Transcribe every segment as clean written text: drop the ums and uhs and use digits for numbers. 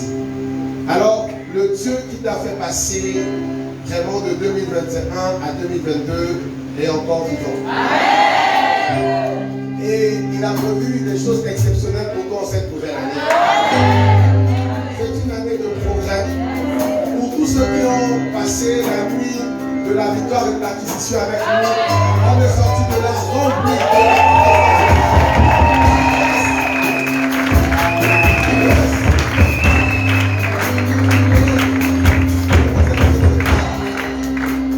ici. Alors, le Dieu qui t'a fait passer vraiment de 2021 à 2022 est encore vivant. Et il a prévu des choses exceptionnelles pour toi en cette nouvelle année. C'est une année de progrès. Pour tous ceux qui ont passé la nuit de la victoire et de l'acquisition avec nous, on est sorti de là rempli de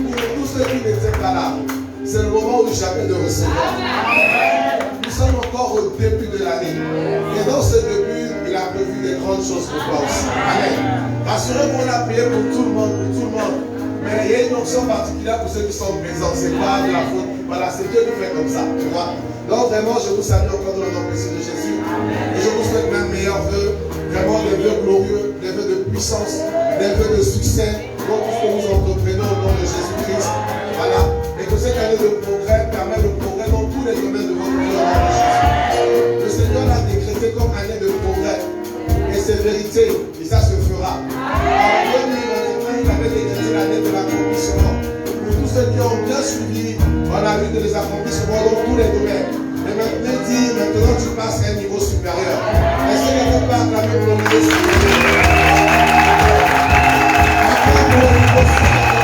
Pour tous ceux qui n'étaient pas là, c'est le moment où jamais de recevoir. Nous sommes encore au début de l'année. Et dans ce début, il a prévu des grandes choses pour toi aussi. Amen. Rassurez-vous, on a prié pour tout le monde, Mais il y a une option particulière pour ceux qui sont présents. Ce n'est pas de la faute. Voilà, c'est Dieu qui fait comme ça. Tu vois. Donc vraiment, je vous salue encore dans le nom précieux de Jésus. Et je vous souhaite mes meilleurs vœux. Vraiment des vœux glorieux, des vœux de puissance, des vœux de succès dans tout ce que vous entreprenez au nom de Jésus-Christ. Voilà. Et que cette année de progrès permet le progrès dans tous les domaines de votre vie au nom de Jésus. Le Seigneur l'a décrété comme année de progrès. Et c'est vérité. Et ça se fera. En 2021, il avait décrété l'année de l'accomplissement. Pour tous ceux qui ont bien suivi, on a vu des accomplissements dans tous les domaines. Et maintenant, il dit, maintenant tu passes à un niveau supérieur. Est-ce que quelqu'un peut acclamer pour le niveau supérieur? Acclame pour le niveau supérieur.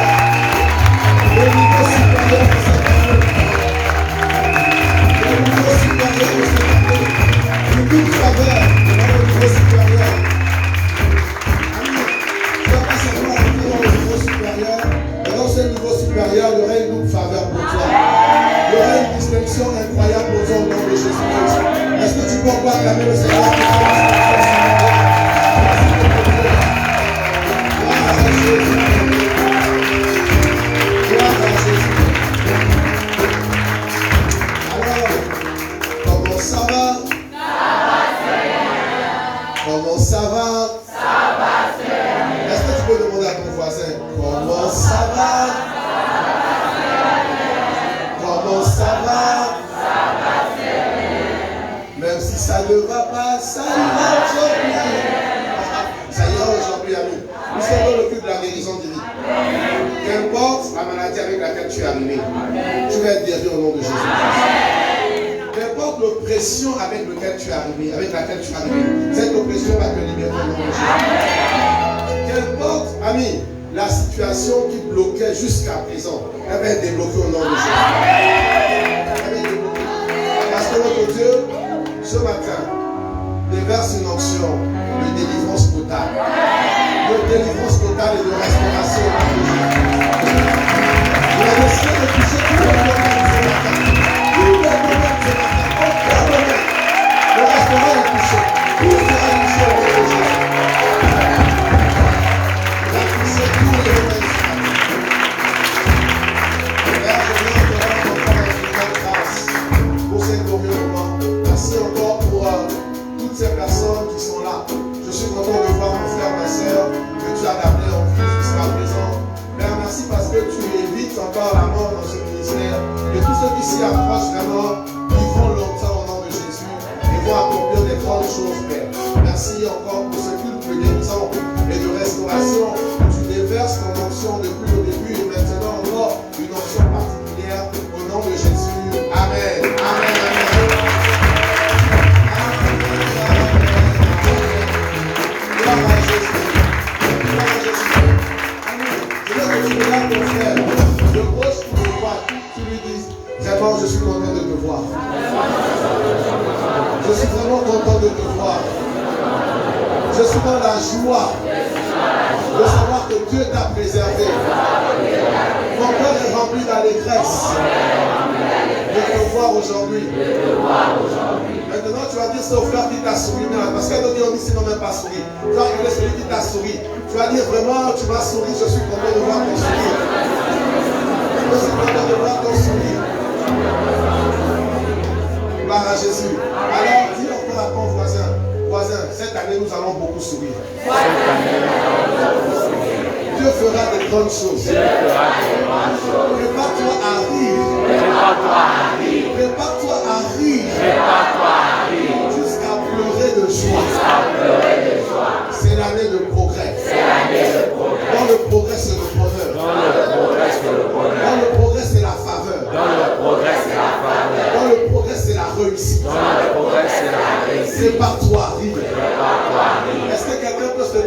Le niveau supérieur de cette année. Le niveau supérieur de cette année. Une toute faveur dans le niveau supérieur. Dans ce niveau supérieur, il y aura une double faveur pour toi. Il y aura une distinction incroyable pour toi au nom de Jésus-Christ. Est-ce que tu peux encore acclamer le Seigneur pour faire gloire à Jésus. Gloire à Jésus. Alors, comment ça va? Comment ça va? Est-ce que tu peux demander à ton voisin, comment ça va? Comment ça va? Même si ça ne va pas, ça ira aujourd'hui. Ça ira aujourd'hui, amis. Nous sommes dans le culte de la guérison divine. Qu'importe la maladie avec laquelle tu es arrivé, tu vas être guéri au nom de Jésus-Christ. Qu'importe l'oppression avec laquelle tu es arrivé, cette oppression va te libérer au nom de Jésus. Qu'importe, ami, la situation qui bloquait jusqu'à présent, elle va être débloquée au nom de Jésus. Parce que notre Dieu, ce matin, déverse une onction de délivrance totale. De délivrance totale et de restauration au nom de Jésus. Il a décidé de toucher tout le monde ce matin. Tout le monde ce matin. Aucun domaine. Le restaurant est touché. Tout sera touché au nom de Jésus. Merci encore pour toutes ces personnes qui sont là. Je suis content de voir mon frère, ma soeur, que tu as gardé en vie jusqu'à présent. Père, merci parce que tu évites encore la mort dans ce ministère. Et tous ceux qui s'y approchent vraiment, ils vont longtemps au nom de Jésus et vont accomplir des grandes choses, Père. Merci encore pour ce culte de guérison et de restauration. Tu déverses ton onction depuis le début et maintenant encore une onction particulière au nom de Jésus. Amen. Amen. De gauche ou de droite, tu lui dis, vraiment je suis content de te voir. Je suis vraiment content de te voir. Je suis dans la joie de savoir que Dieu t'a préservé. Mon cœur est rempli d'allégresse de te voir aujourd'hui. Maintenant tu vas dire c'est au frère qui t'a souri. Parce qu'il y a d'autres qui ont dit sinon même pas souri. Tu vas regarder celui qui t'a souri. Tu vas dire vraiment tu m'as souri, je suis content de voir ton sourire. Je suis content de voir ton sourire. Gloire à Jésus. Alors dis encore à ton voisin, cette année nous allons beaucoup sourire. Dieu fera des grandes choses. Prépare-toi à rire. Prépare-toi à rire. Jusqu'à pleurer de joie. C'est l'année de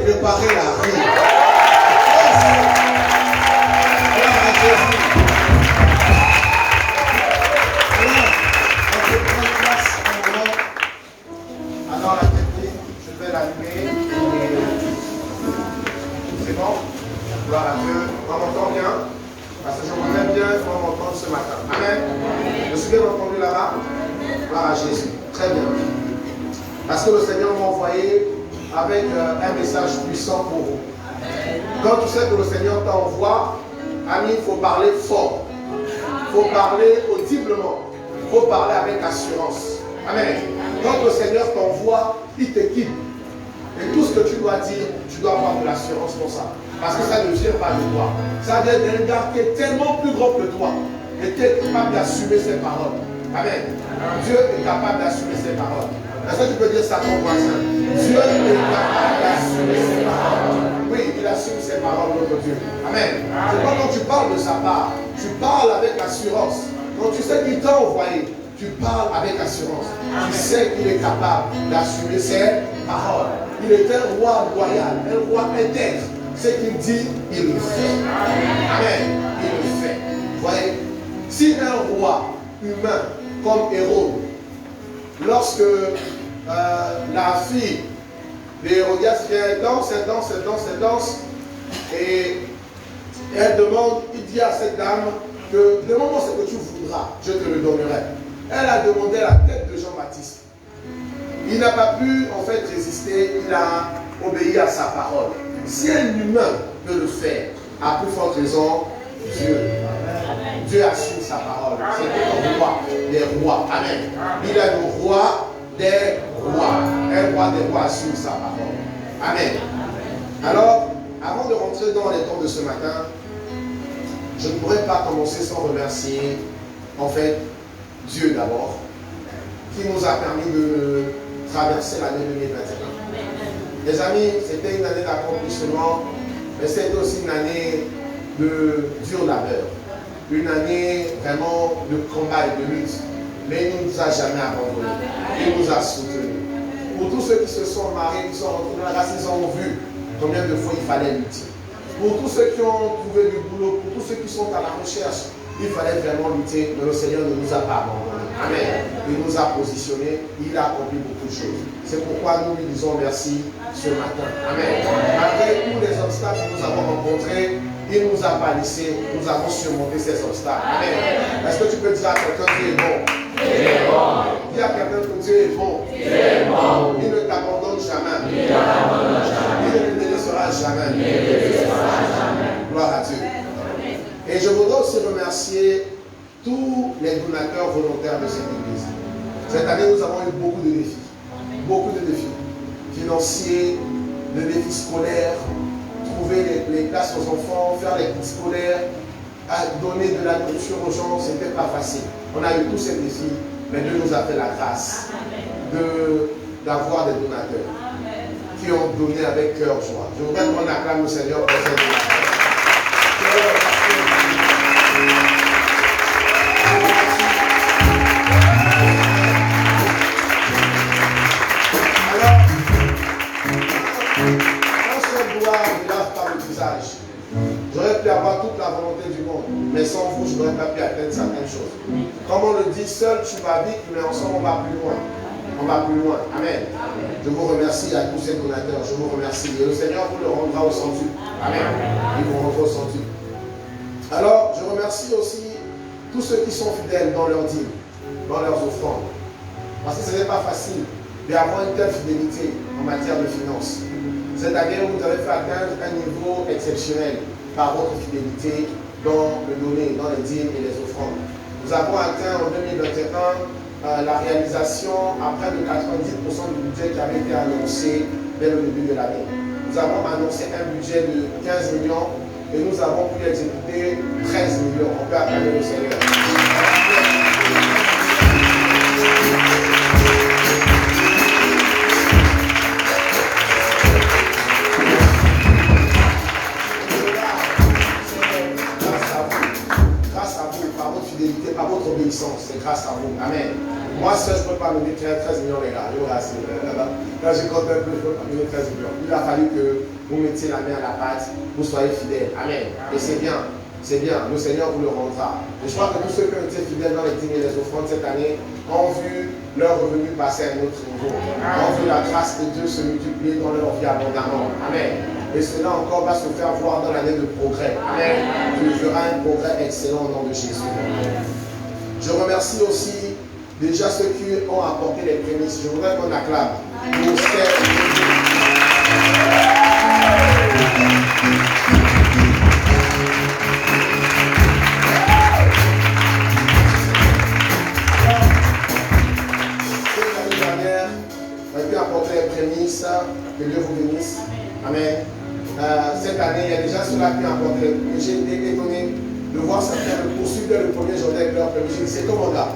préparer la vie. Gloire à Jésus. Alors, on peut prendre place un moment. Alors, la technique, je vais l'allumer. C'est bon? Gloire à Dieu. On m'entend bien? Parce que je voudrais bien qu'on m'entende ce matin. Amen. Je suis bien entendu là-bas? Gloire à Jésus. Très bien. Parce que le Seigneur m'a envoyé avec un message puissant pour vous. Quand tu sais que le Seigneur t'envoie, ami, il faut parler fort. Il faut parler audiblement. Il faut parler avec assurance. Amen. Quand le Seigneur t'envoie, il t'équipe. Et tout ce que tu dois dire, tu dois avoir de l'assurance pour ça. Parce que ça ne vient pas de toi. Ça vient d'un gars qui est tellement plus grand que toi et qui est capable d'assumer ses paroles. Amen. Dieu est capable d'assumer ses paroles. Est-ce que tu peux dire ça à ton voisin? Dieu est capable d'assumer ses paroles. Oui, il assume ses paroles, notre Dieu. Amen. C'est pas quand tu parles de sa part, tu parles avec assurance. Quand tu sais qu'il t'a envoyé, tu parles avec assurance. Tu sais qu'il est capable d'assumer ses paroles. Il est un roi loyal, un roi intègre. Ce qu'il dit, il le fait. Amen. Il le fait. Vous voyez, si un roi humain comme Hérode, lorsque la fille d'Hérodias vient, elle danse, et elle demande, il dit à cette dame que demande-moi ce que tu voudras, je te le donnerai. Elle a demandé la tête de Jean-Baptiste. Il n'a pas pu en fait résister, il a obéi à sa parole. Si un humain peut le faire, à plus forte raison, Dieu. Dieu assume sa parole. C'est le roi des rois. Amen. Il est le roi des rois. Un roi des rois assume sa parole. Amen. Alors, avant de rentrer dans les temps de ce matin, je ne pourrais pas commencer sans remercier, en fait, Dieu d'abord, qui nous a permis de traverser l'année 2021. Les amis, c'était une année d'accomplissement, mais c'était aussi une année de dur labeur. Une année vraiment de combat et de lutte. Mais il ne nous a jamais abandonnés. Il nous a soutenus. Pour tous ceux qui se sont mariés, qui sont rentrés dans la race, ils ont vu combien de fois il fallait lutter. Pour tous ceux qui ont trouvé du boulot, pour tous ceux qui sont à la recherche, il fallait vraiment lutter, mais le Seigneur ne nous a pas abandonnés. Amen. Il nous a positionnés, il a accompli beaucoup de choses. C'est pourquoi nous lui disons merci ce matin. Amen. Malgré tous les obstacles que nous avons rencontrés, il ne nous a pas laissé, nous avons surmonté ces obstacles. Amen. Est-ce que tu peux dire à quelqu'un Dieu est bon? Dieu est bon. Dis à quelqu'un que Dieu est bon. Dieu est bon. Il ne t'abandonne jamais. Il ne te laissera jamais. Gloire à Dieu. Et je voudrais aussi remercier tous les donateurs volontaires de cette église. Cette année, nous avons eu beaucoup de défis. Beaucoup de défis. Financiers, de défis scolaires, trouver les places aux enfants, faire les kits scolaires, donner de la nourriture aux gens, ce n'était pas facile. On a eu tous ces défis, mais Dieu nous a fait la grâce d'avoir des donateurs qui ont donné avec cœur joie. Je voudrais qu'on acclame le Seigneur pour ces donateurs. J'aurais pu avoir toute la volonté du monde, mais sans vous, je n'aurais pas pu atteindre certaines choses. Comme on le dit, seul tu vas vite, mais ensemble on va plus loin. On va plus loin. Amen. Je vous remercie à tous ces donateurs. Je vous remercie. Et le Seigneur vous le rendra au centuple. Amen. Il vous rendra au centuple. Alors, je remercie aussi tous ceux qui sont fidèles dans leurs dîmes, dans leurs offrandes. Parce que ce n'est pas facile d'avoir une telle fidélité en matière de finances. Cette année, vous avez fait atteindre un niveau exceptionnel par votre fidélité dans le donner, dans les dîmes et les offrandes. Nous avons atteint en 2021 la réalisation à près de 90% du budget qui avait été annoncé dès le début de l'année. Nous avons annoncé un budget de 15 millions et nous avons pu exécuter 13 millions. On peut acclamer le Seigneur. Grâce à vous, par votre fidélité, par votre obéissance, c'est grâce à vous. Amen. Moi, seul, je ne peux pas mener 13 millions, les gars. Quand je compte un peu, je ne peux pas mener 13 millions. Il a fallu que vous mettiez la main à la pâte, vous soyez fidèles. Amen. Et c'est bien. C'est bien. Le Seigneur vous le rendra. Et je crois que tous ceux qui ont été fidèles dans les dîmes et les offrandes cette année ont vu leur revenu passer à un autre niveau. Ont vu la grâce de Dieu se multiplier dans leur vie abondamment. Amen. Et cela encore va se faire voir dans l'année de progrès. Amen. Tu feras un progrès excellent au nom de Jésus. Je remercie aussi déjà ceux qui ont apporté les prémices. Je voudrais qu'on acclame pour l'année dernière, on a pu apporter les prémices. Que Dieu vous bénisse. Amen. Cette année, il y a déjà ceux-là qui ont apporté. Et j'ai été étonné de voir certains poursuivre le 1er janvier avec leur prémices. C'est comme on a.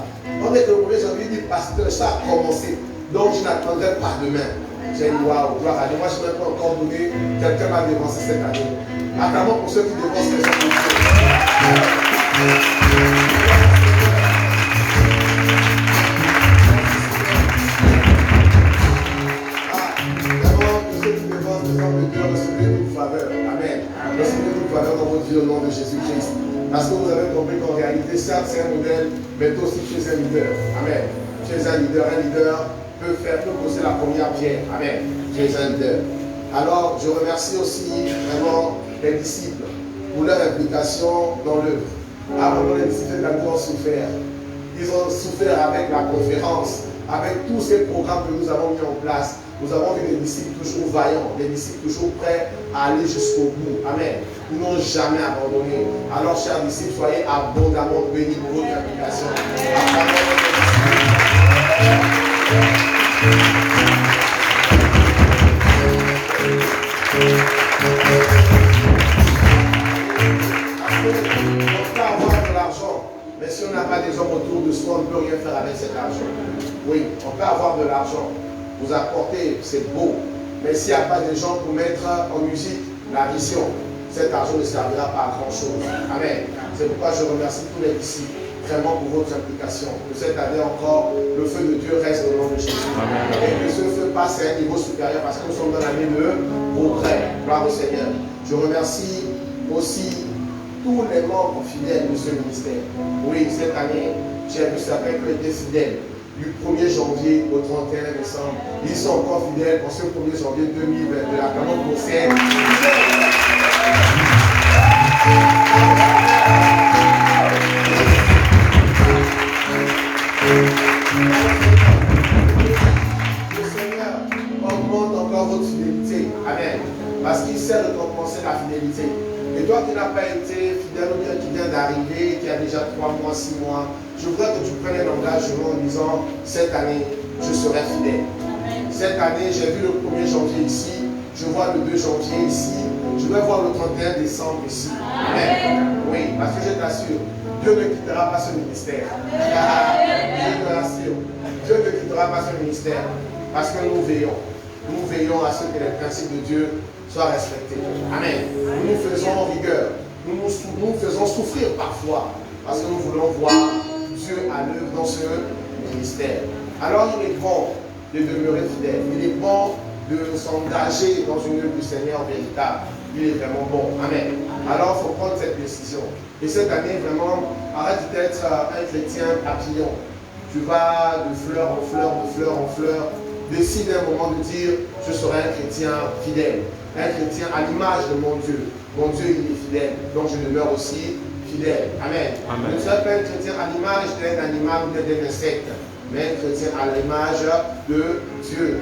On est que le 1er janvier, il dit pasteur, ça a commencé. Donc je n'attendrai pas demain. J'ai dit waouh, gloire à Dieu. Moi je ne vais pas encore donner. Quelqu'un m'a dévancé cette année. Acclamons pour ceux qui dévancent les gens. Vraiment, pour ceux qui dévancent les hommes de Dieu, recevez toute faveur. Amen. Recevez toute faveur dans votre vie au nom de Jésus-Christ. Parce que vous avez compris qu'en réalité, certes c'est un modèle, mais toi aussi tu es un leader. Amen. Tu es un leader peut poser la première pierre. Amen. Tu es un leader. Alors, je remercie aussi vraiment les disciples pour leur implication dans l'œuvre. Avant, les disciples ont souffert. Ils ont souffert avec la conférence, avec tous ces programmes que nous avons mis en place. Nous avons vu des disciples toujours vaillants, des disciples toujours prêts à aller jusqu'au bout. Amen. Ils n'ont jamais abandonné. Alors, chers disciples, soyez abondamment bénis pour votre implication. On peut avoir de l'argent, mais si on n'a pas des hommes autour de soi, on ne peut rien faire avec cet argent. Oui, on peut avoir de l'argent. Vous apportez, c'est beau. Mais s'il n'y a pas de gens pour mettre en musique la vision, cet argent ne servira pas à grand chose. Amen. C'est pourquoi je remercie tous les disciples vraiment pour votre implication. Que cette année encore, le feu de Dieu reste au nom de Jésus. Amen. Et que ce feu passe à un niveau supérieur parce que nous sommes dans l'année de progrès. Gloire au Seigneur. Je remercie aussi tous les membres fidèles de ce ministère. Oui, cette année, j'ai vu certains qui étaient fidèles. Du 1er janvier au 31 décembre. Ils sont encore fidèles pour ce 1er janvier 2022. La commande pour cette. Le Seigneur augmente encore votre fidélité. Amen. Parce qu'il sait récompenser la fidélité. Et toi qui n'as pas été fidèle ou bien qui vient d'arriver, qui a déjà 3 mois, 6 mois, je voudrais que tu prennes un engagement en disant, cette année, je serai fidèle. Amen. Cette année, j'ai vu le 1er janvier ici, je vois le 2 janvier ici, je vais voir le 31 décembre ici. Amen. Oui, parce que je t'assure, Dieu ne quittera pas ce ministère. Je te l'assure, Dieu ne quittera pas ce ministère. Parce que nous veillons à ce que les principes de Dieu soient respectés. Amen. Nous nous faisons rigueur, nous nous faisons souffrir parfois, parce que nous voulons voir Dieu à l'œuvre dans ce ministère. Alors il est bon de demeurer fidèle, il est bon de s'engager dans une œuvre du Seigneur véritable. Il est vraiment bon. Amen. Alors il faut prendre cette décision. Et cette année, vraiment, arrête d'être un chrétien papillon. Tu vas de fleur en fleur, de fleur en fleur. Décide un moment de dire, je serai un chrétien fidèle. Un chrétien à l'image de mon Dieu. Mon Dieu, il est fidèle. Donc je demeure aussi fidèle. Amen. Amen. Ne sois pas un chrétien à l'image d'un animal ou d'un insecte, mais un chrétien à l'image de Dieu.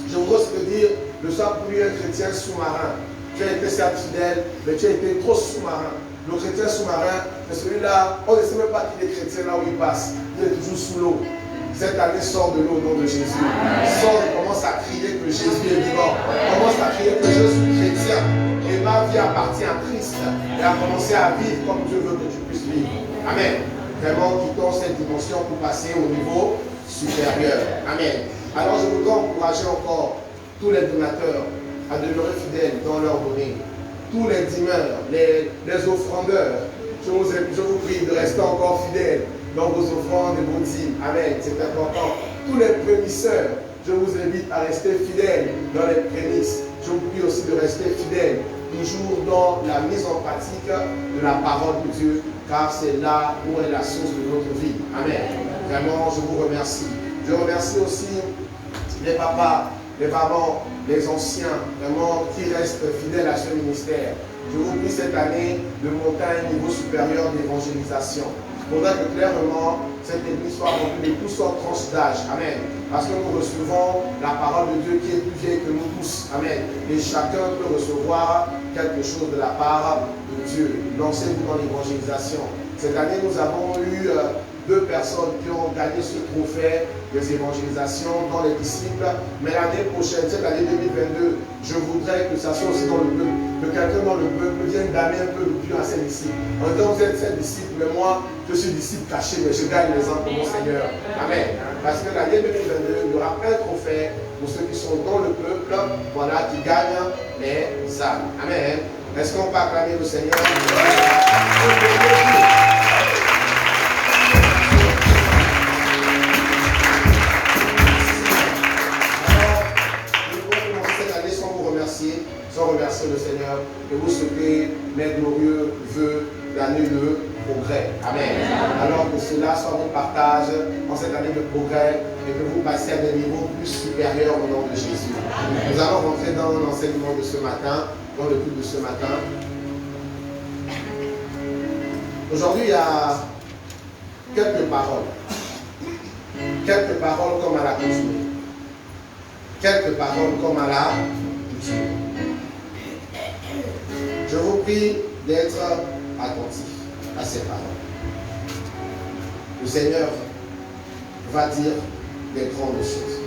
Je voudrais te dire, ne sois plus un chrétien sous-marin. Tu as été certes fidèle, mais tu as été trop sous-marin. Le chrétien sous-marin, c'est celui-là, on ne sait même pas qu'il est chrétien là où il passe. Il est toujours sous l'eau. Cette année, sort de l'eau au nom de Jésus. Sors et commence à crier que Jésus est vivant. Commence à crier que je suis chrétien. Et ma vie appartient à Christ. Et à commencer à vivre comme Dieu veut que tu puisses vivre. Amen. Vraiment, quittons cette dimension pour passer au niveau supérieur. Amen. Alors, je voudrais encourager encore tous les donateurs à demeurer fidèles dans leur données. Tous les dîmeurs, les offrandeurs, je vous prie de rester encore fidèles. dans vos offrandes et vos dîmes. Amen. C'est important. Tous les prémisseurs, je vous invite à rester fidèles dans les prémices. Je vous prie aussi de rester fidèles toujours dans la mise en pratique de la parole de Dieu, car c'est là où est la source de notre vie. Amen. Vraiment, je vous remercie. Je remercie aussi les papas, les mamans, les anciens, vraiment, qui restent fidèles à ce ministère. Je vous prie cette année de monter à un niveau supérieur d'évangélisation. Il faudra que clairement, cette église soit remplie de toutes sortes de tranches d'âge. Amen. Parce que nous recevons la parole de Dieu qui est plus vieille que nous tous. Amen. Et chacun peut recevoir quelque chose de la part de Dieu. Lancez-vous dans l'évangélisation. Cette année, nous avons eu 2 personnes qui ont gagné ce trophée des évangélisations dans les disciples. Mais l'année prochaine, cette année 2022, je voudrais que ça soit aussi dans le peuple, que quelqu'un dans le peuple vienne donner un peu de Dieu à ses disciples. En disant, vous êtes ses disciples, mais moi, je suis disciple caché, mais je gagne les âmes pour mon Seigneur. Amen. Parce que l'année 2022, il y aura un trophée pour ceux qui sont dans le peuple, voilà, qui gagnent les âmes. Amen. Est-ce qu'on peut acclamer le Seigneur? Sans remercier le Seigneur et vous souhaiter mes glorieux vœux d'année de progrès. Amen. Alors que cela soit votre partage en cette année de progrès et que vous passiez à des niveaux plus supérieurs au nom de Jésus. Amen. Nous allons rentrer dans l'enseignement de ce matin, dans le culte de ce matin. Aujourd'hui, il y a quelques paroles. Quelques paroles comme à la coutume. Quelques paroles comme à la coutume. Je vous prie d'être attentif à ces paroles. Le Seigneur va dire des grandes choses.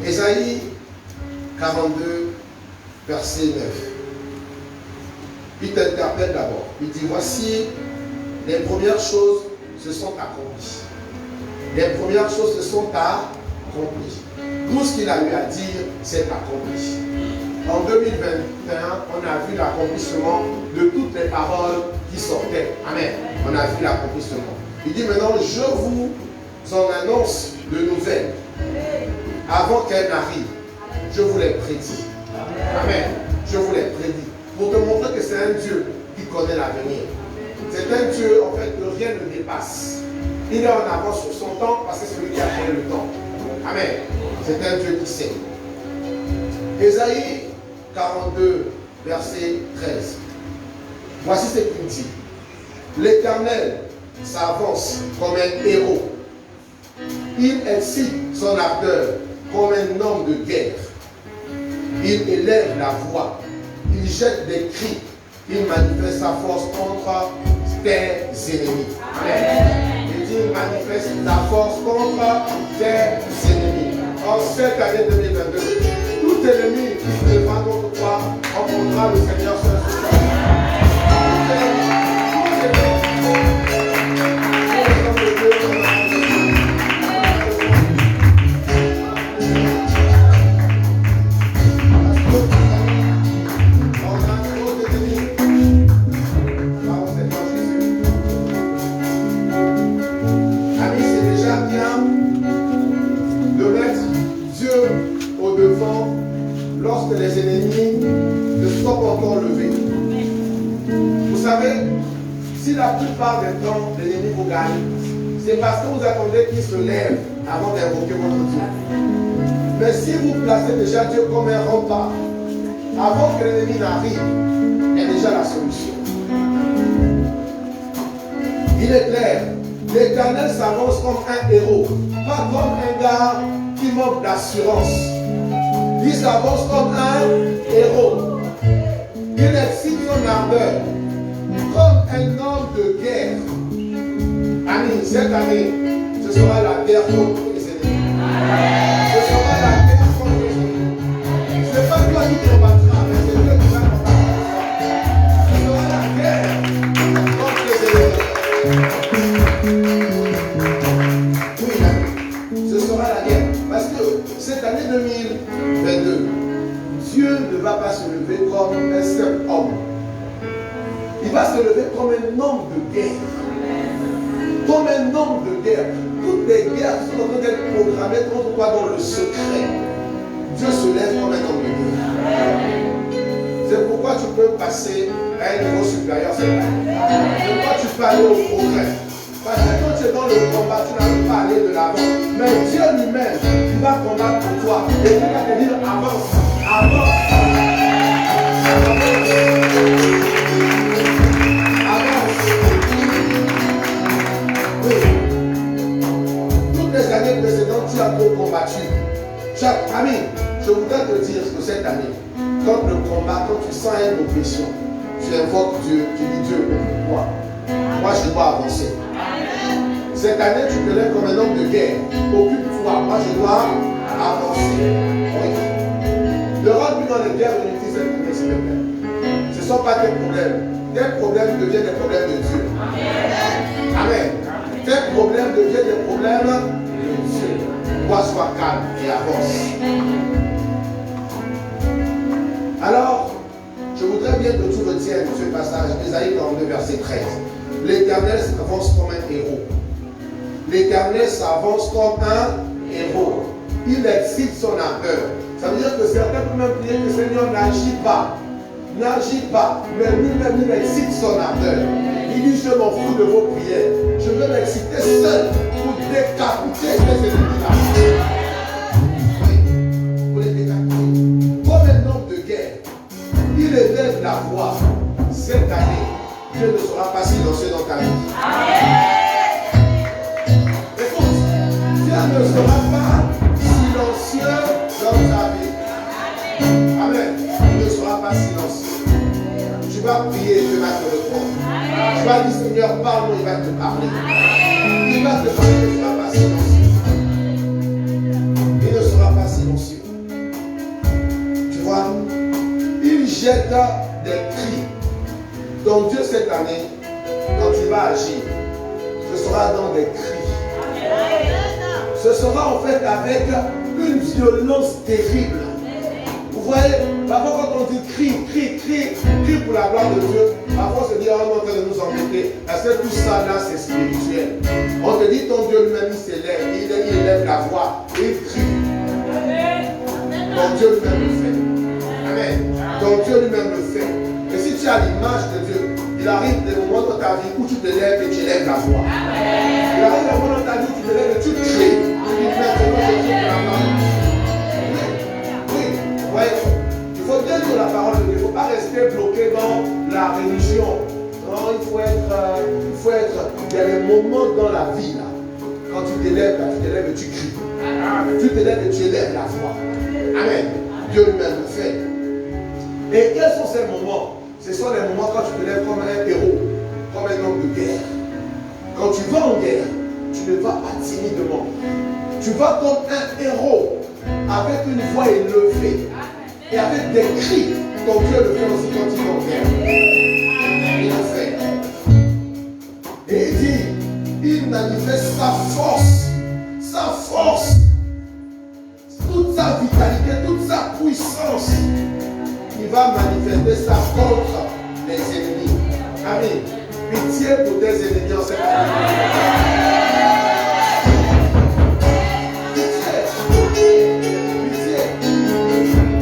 Ésaïe 42, verset 9. Il t'interpelle d'abord. Il dit, voici, les premières choses se sont accomplies. Les premières choses se sont accomplies. Tout ce qu'il a eu à dire, c'est accompli. En 2021, on a vu l'accomplissement de toutes les paroles qui sortaient. Amen. On a vu l'accomplissement. Il dit maintenant, je vous en annonce de nouvelles. Avant qu'elles n'arrivent, je vous les prédis. Amen. Je vous les prédis. Pour te montrer que c'est un Dieu qui connaît l'avenir. C'est un Dieu, en fait, que rien ne dépasse. Il est en avance sur son temps parce que c'est lui qui a créé le temps. Amen. C'est un Dieu qui sait. Ésaïe 42, verset 13. Voici ce qu'il dit. L'Éternel s'avance comme un héros. Il excite son ardeur comme un homme de guerre. Il élève la voix. Il jette des cris. Il manifeste sa force contre tes ennemis. Amen. Il dit, il manifeste sa force contre tes ennemis. En cette année 2022, tout ennemi qui se lèvera contre toi rencontrera le Seigneur seul. Lorsque les ennemis ne sont pas encore levés. Vous savez, si la plupart des temps l'ennemi vous gagne, c'est parce que vous attendez qu'il se lève avant d'invoquer votre Dieu. Mais si vous placez déjà Dieu comme un rempart, avant que l'ennemi n'arrive, il y a déjà la solution. Il est clair, l'Éternel s'avance comme un héros, pas comme un gars qui manque d'assurance. Il s'avance comme un héros. Il excite son ardeur comme un homme de guerre. Amis, cette année, ce sera la guerre contre les ennemis. Ce sera la guerre contre les ennemis. Ce n'est pas toi qui combattras, mais c'est Dieu qui va combattre. Ce sera la guerre contre les ennemis. Oui, ce sera la guerre. Parce que cette année 2022, Dieu ne va pas se lever comme un seul homme. Il va se lever comme un homme de guerre. Comme un homme de guerre. Toutes les guerres sont en train d'être programmées contre toi dans le secret. Dieu se lève comme un homme de guerre. C'est pourquoi tu peux passer à un niveau supérieur cette année. C'est pourquoi tu peux aller au progrès. Parce que quand tu es dans le combat, tu n'arrives pas à aller de l'avant. Mais Dieu lui-même, il va combattre pour toi. Et il va te dire avance, avance. Les années précédentes, tu as trop combattu. Ami, je voudrais te dire que cette année, quand le combat, quand tu sens une oppression, tu invoques Dieu, tu dis Dieu, moi je dois avancer. Cette année, tu te lèves comme un homme de guerre. Occupe-toi, moi je dois avancer. Oui. Ne rentre plus dans les guerres inutiles cette année, s'il te plaît. Ce ne sont pas tes problèmes. Tes problèmes deviennent des problèmes de Dieu. Amen. Tes problèmes deviennent des problèmes de Dieu. Toi, sois calme et avance. Alors, je voudrais bien que tu retiennes ce passage, Ésaïe 42, verset 13. L'Éternel s'avance comme un héros. L'Éternel s'avance comme un héros. Il excite son ardeur. Ça veut dire que certains peuvent même prier que le Seigneur n'agit pas. N'agit pas. Mais lui-même, il excite son ardeur. Il dit, je m'en fous de vos prières. Je veux m'exciter seul pour décapiter ces ennemis-là. Oui, pour les décapiter. Comme un homme de guerre, il élève la voix. Cette année, Dieu ne sera pas silencieux dans ta vie. Écoute, Dieu ne sera pas silencieux dans ta vie. Amen. Il ne sera pas silencieux. Tu vas prier, Dieu va te répondre. Tu vas dire, Seigneur, parle-moi, il va te parler. Il va te parler, il ne sera pas silencieux. Il ne sera pas silencieux. Tu vois, il jette des cris. Donc Dieu, cette année, quand tu vas agir, ce sera dans des cris. Ce sera en fait avec une violence terrible. Vous voyez, parfois quand on dit crie pour la gloire de Dieu, parfois on se dit, oh non, on est en train de nous embêter. Parce que tout ça là, c'est spirituel. On te dit, ton Dieu lui-même, il s'élève, il élève la voix, et il crie. Donc Dieu lui-même le fait. Amen. Donc Dieu lui-même le fait. Et si tu as l'image de Dieu, il arrive des moments dans ta vie où tu te lèves et tu élèves la voix. Il arrive des moments dans ta vie où tu te lèves et tu cries. Tu dis, maintenant, je crie pour la parole. Oui, il faut bien dire la parole de Dieu. Il ne faut pas rester bloqué dans la religion. Non, il faut être. Il y a des moments dans la vie là. Quand tu t'élèves, et tu cries. Tu t'élèves et tu élèves la voix. Amen. Dieu lui-même le fait. Et quels sont ces moments? Ce sont les moments quand tu te lèves comme un héros, comme un homme de guerre. Quand tu vas en guerre, tu ne vas pas timidement. Tu vas comme un héros, avec une voix élevée et avec des cris. Donc Dieu le fait aussi quand il va en guerre. Il le fait. Et il dit, il manifeste sa force, toute sa vitalité, toute sa puissance. Il va manifester ça contre les ennemis. Amen. Pitié pour tes ennemis en cette année. Pitié.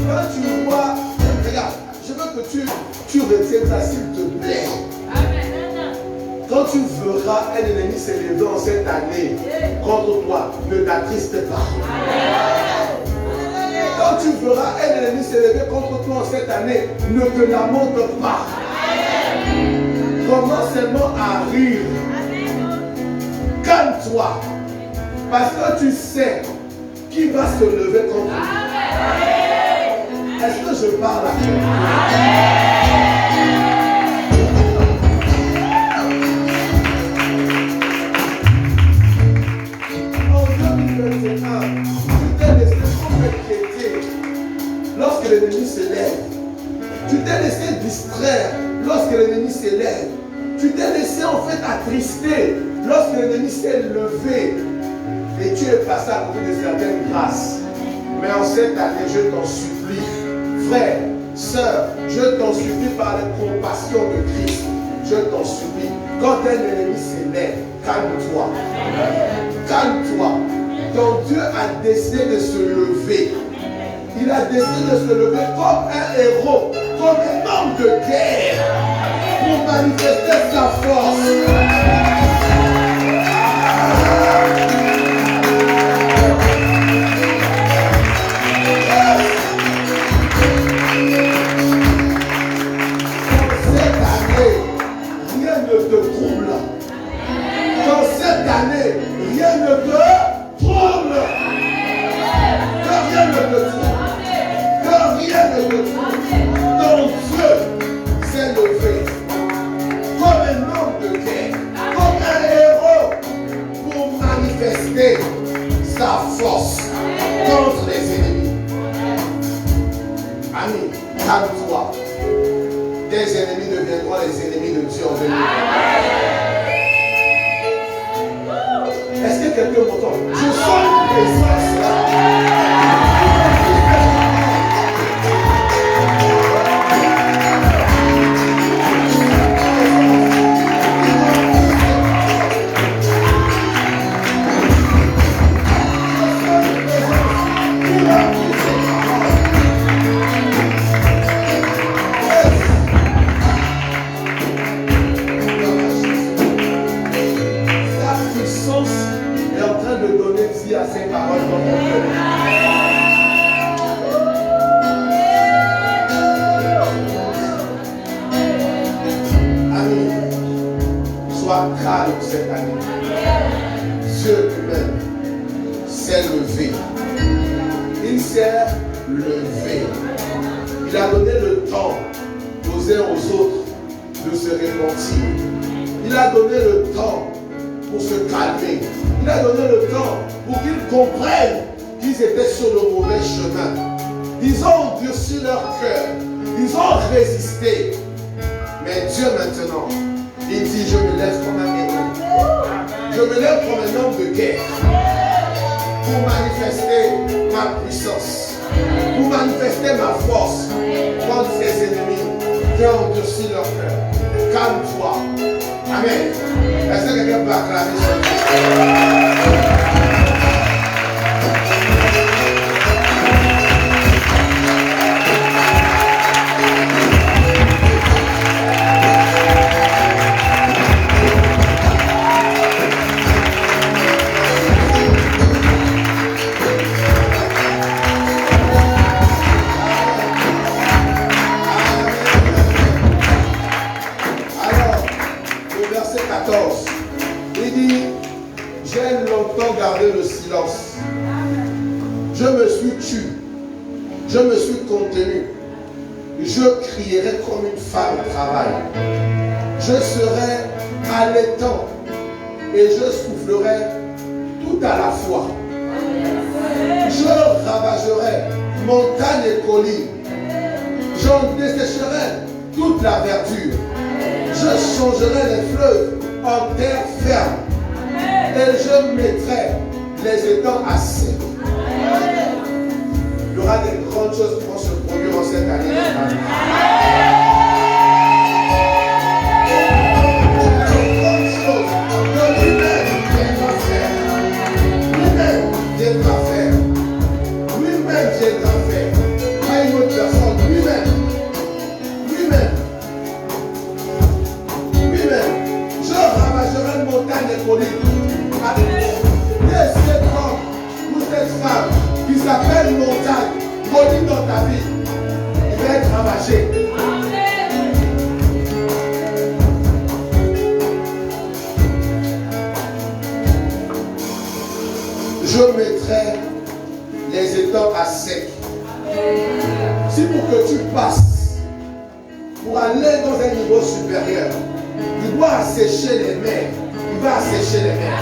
Quand tu vois, regarde, je veux que tu retiennes ça s'il te plaît. Quand tu verras un ennemi s'élever en cette année contre toi, ne t'attriste pas. Quand tu verras un ennemi s'élever contre toi en cette année, ne te lamente pas. Commence seulement à rire. Calme-toi. Parce que tu sais qui va se lever contre toi. Est-ce que je parle à toi? Lorsque l'ennemi s'élève, tu t'es laissé distraire lorsque l'ennemi s'élève. Tu t'es laissé en fait attrister lorsque l'ennemi s'est levé. Et tu es passé à côté de certaines grâces. Mais en cette année, je t'en supplie, frère, sœur, je t'en supplie par la compassion de Christ. je t'en supplie, quand un ennemi s'élève, calme-toi. Calme-toi. Donc Dieu a décidé de se lever. Il a décidé de se lever comme un héros, comme un homme de guerre, pour manifester sa force. Dans cette année, rien ne te trouble. Que rien ne te trouble. Que rien ne te trouble. Ton Dieu s'est levé comme un homme de guerre, comme un héros, pour manifester sa force contre les ennemis. Ami, calme-toi. Tes ennemis deviendront les ennemis de Dieu en 2020. Est-ce que quelqu'un m'entend? Je sens une présence là. À ces paroles dans mon cœur. Ami, sois calme cette année. Dieu lui-même s'est levé. Il s'est levé. Il a donné le temps aux uns aux autres de se repentir. Il a donné le temps pour se calmer. Il a donné le temps pour qu'ils comprennent qu'ils étaient sur le mauvais chemin. Ils ont endurci leur cœur. Ils ont résisté. Mais Dieu maintenant, il dit, je me lève comme un héros. Je me lève comme un homme de guerre pour manifester ma puissance, pour manifester ma force contre ces ennemis qui ont endurci leur cœur. Calme-toi. Amen. Est-ce que quelqu'un peut acclamer son Dieu? Il dit, j'ai longtemps gardé le silence. Je me suis tu. Je me suis contenu. Je crierai comme une femme au travail. Je serai allaitant et je soufflerai tout à la fois. Je ravagerai montagne et collines. J'en dessécherai toute la verdure. Je changerai les fleuves en terre ferme. Et je mettrai les étangs à sec. Il y aura des grandes choses qui vont se produire en cette année. Des grandes choses que lui-même viendra faire. Lui-même viendra faire. Lui-même viendra faire. Pas une autre personne. Lui-même. Lui-même. Lui-même. Je ravagerai une montagne et collines. Laisse cet homme ou cette femme qui s'appelle montagne, colline dans ta vie, il va être ravagé. Je mettrai les étangs à sec. Si pour que tu passes, pour aller dans un niveau supérieur, tu dois assécher les mers. Il va assécher les mers.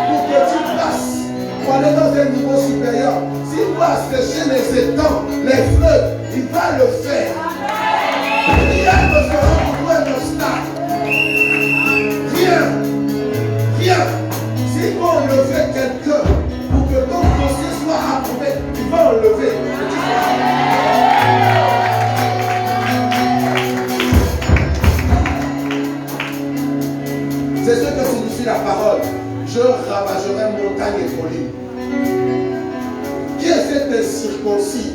Pour que tu passes, pour aller dans un niveau supérieur, s'il doit assécher les étangs, les fleuves, il va le faire. Rien ne sera pour toi un obstacle. Rien. Rien. S'il va enlever quelqu'un pour que ton dossier soit approuvé, il va enlever. parole, je ravagerai montagne et collines. Qui est cet incirconcis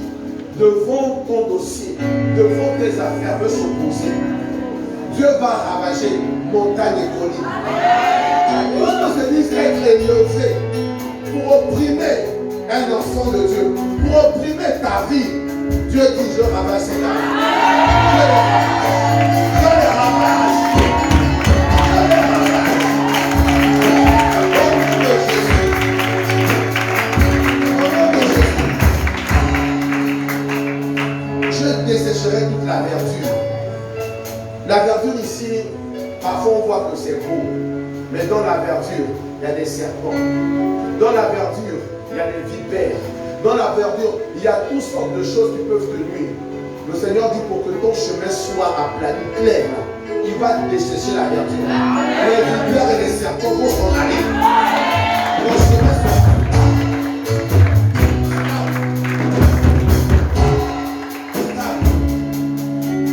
devant ton dossier, devant tes affaires, veut s'opposer? Dieu va ravager montagne et collines. Quand on se dit être élevé pour opprimer un enfant de Dieu, pour opprimer ta vie, Dieu dit je ravage ces âmes. Je les ravage. Je les ravage. Au nom de Jésus. Au nom de Jésus. Je dessécherai toute la verdure. La verdure ici, parfois on voit que c'est beau. Mais dans la verdure, il y a des serpents. Dans la verdure, il y a des vipères. Dans la verdure, il y a toutes sortes de choses qui peuvent te nuire. Le Seigneur dit pour que ton chemin soit aplani, clair, il va dessécher la verdure. Les vipères et les serpents vont s'en aller. Ton chemin soit stable.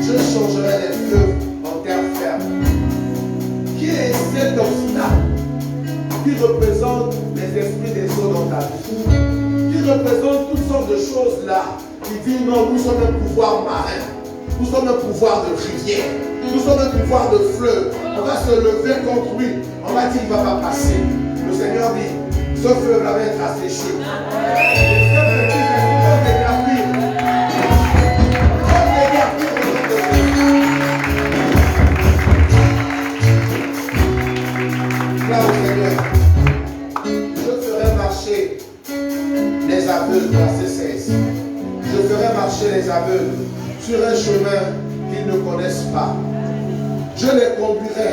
Je changerai les fleuves en terre ferme. Qui est cet obstacle qui représente les esprits des eaux dans ta vie? Qui représente toutes sortes de choses là, qui dit non, nous sommes un pouvoir marin, nous sommes un pouvoir de rivière, nous sommes un pouvoir de fleuve. On va se lever contre lui, on va dire qu'il ne va pas passer. Le Seigneur dit, ce fleuve là va être asséché. Là au Seigneur, je ferai marcher les aveugles, verset 16. Je ferai marcher les aveugles sur un chemin qu'ils ne connaissent pas. Je les conduirai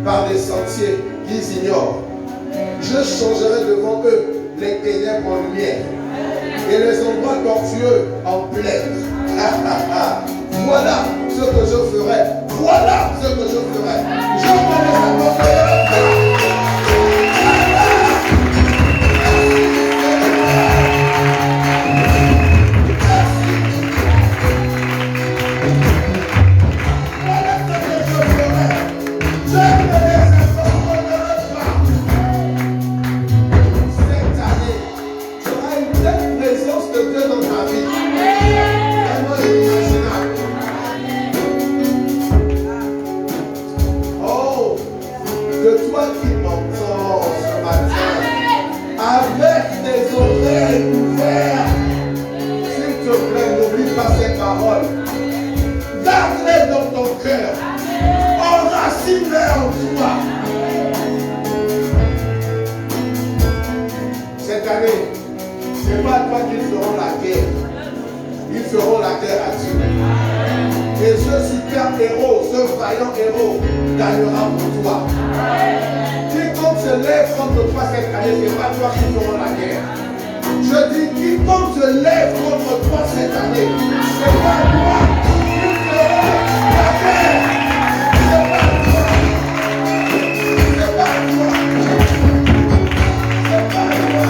par des sentiers qu'ils ignorent. Je changerai devant eux les ténèbres en lumière et les endroits tortueux en plaine. Voilà ce que je ferai. Voilà ce que je ferai. Je ferai la garde-les dans ton cœur. Enracine-les en toi. Cette année, ce n'est pas à toi qu'ils feront la guerre. Ils feront la guerre à Dieu. Et ce super héros, ce vaillant héros, gagnera pour toi. Quiconque se lève contre toi cette année, ce n'est pas toi qui feront la guerre. Je dis, quiconque se lève contre toi cette année, c'est pas toi qui fera la guerre. C'est pas toi. C'est pas toi. C'est pas toi.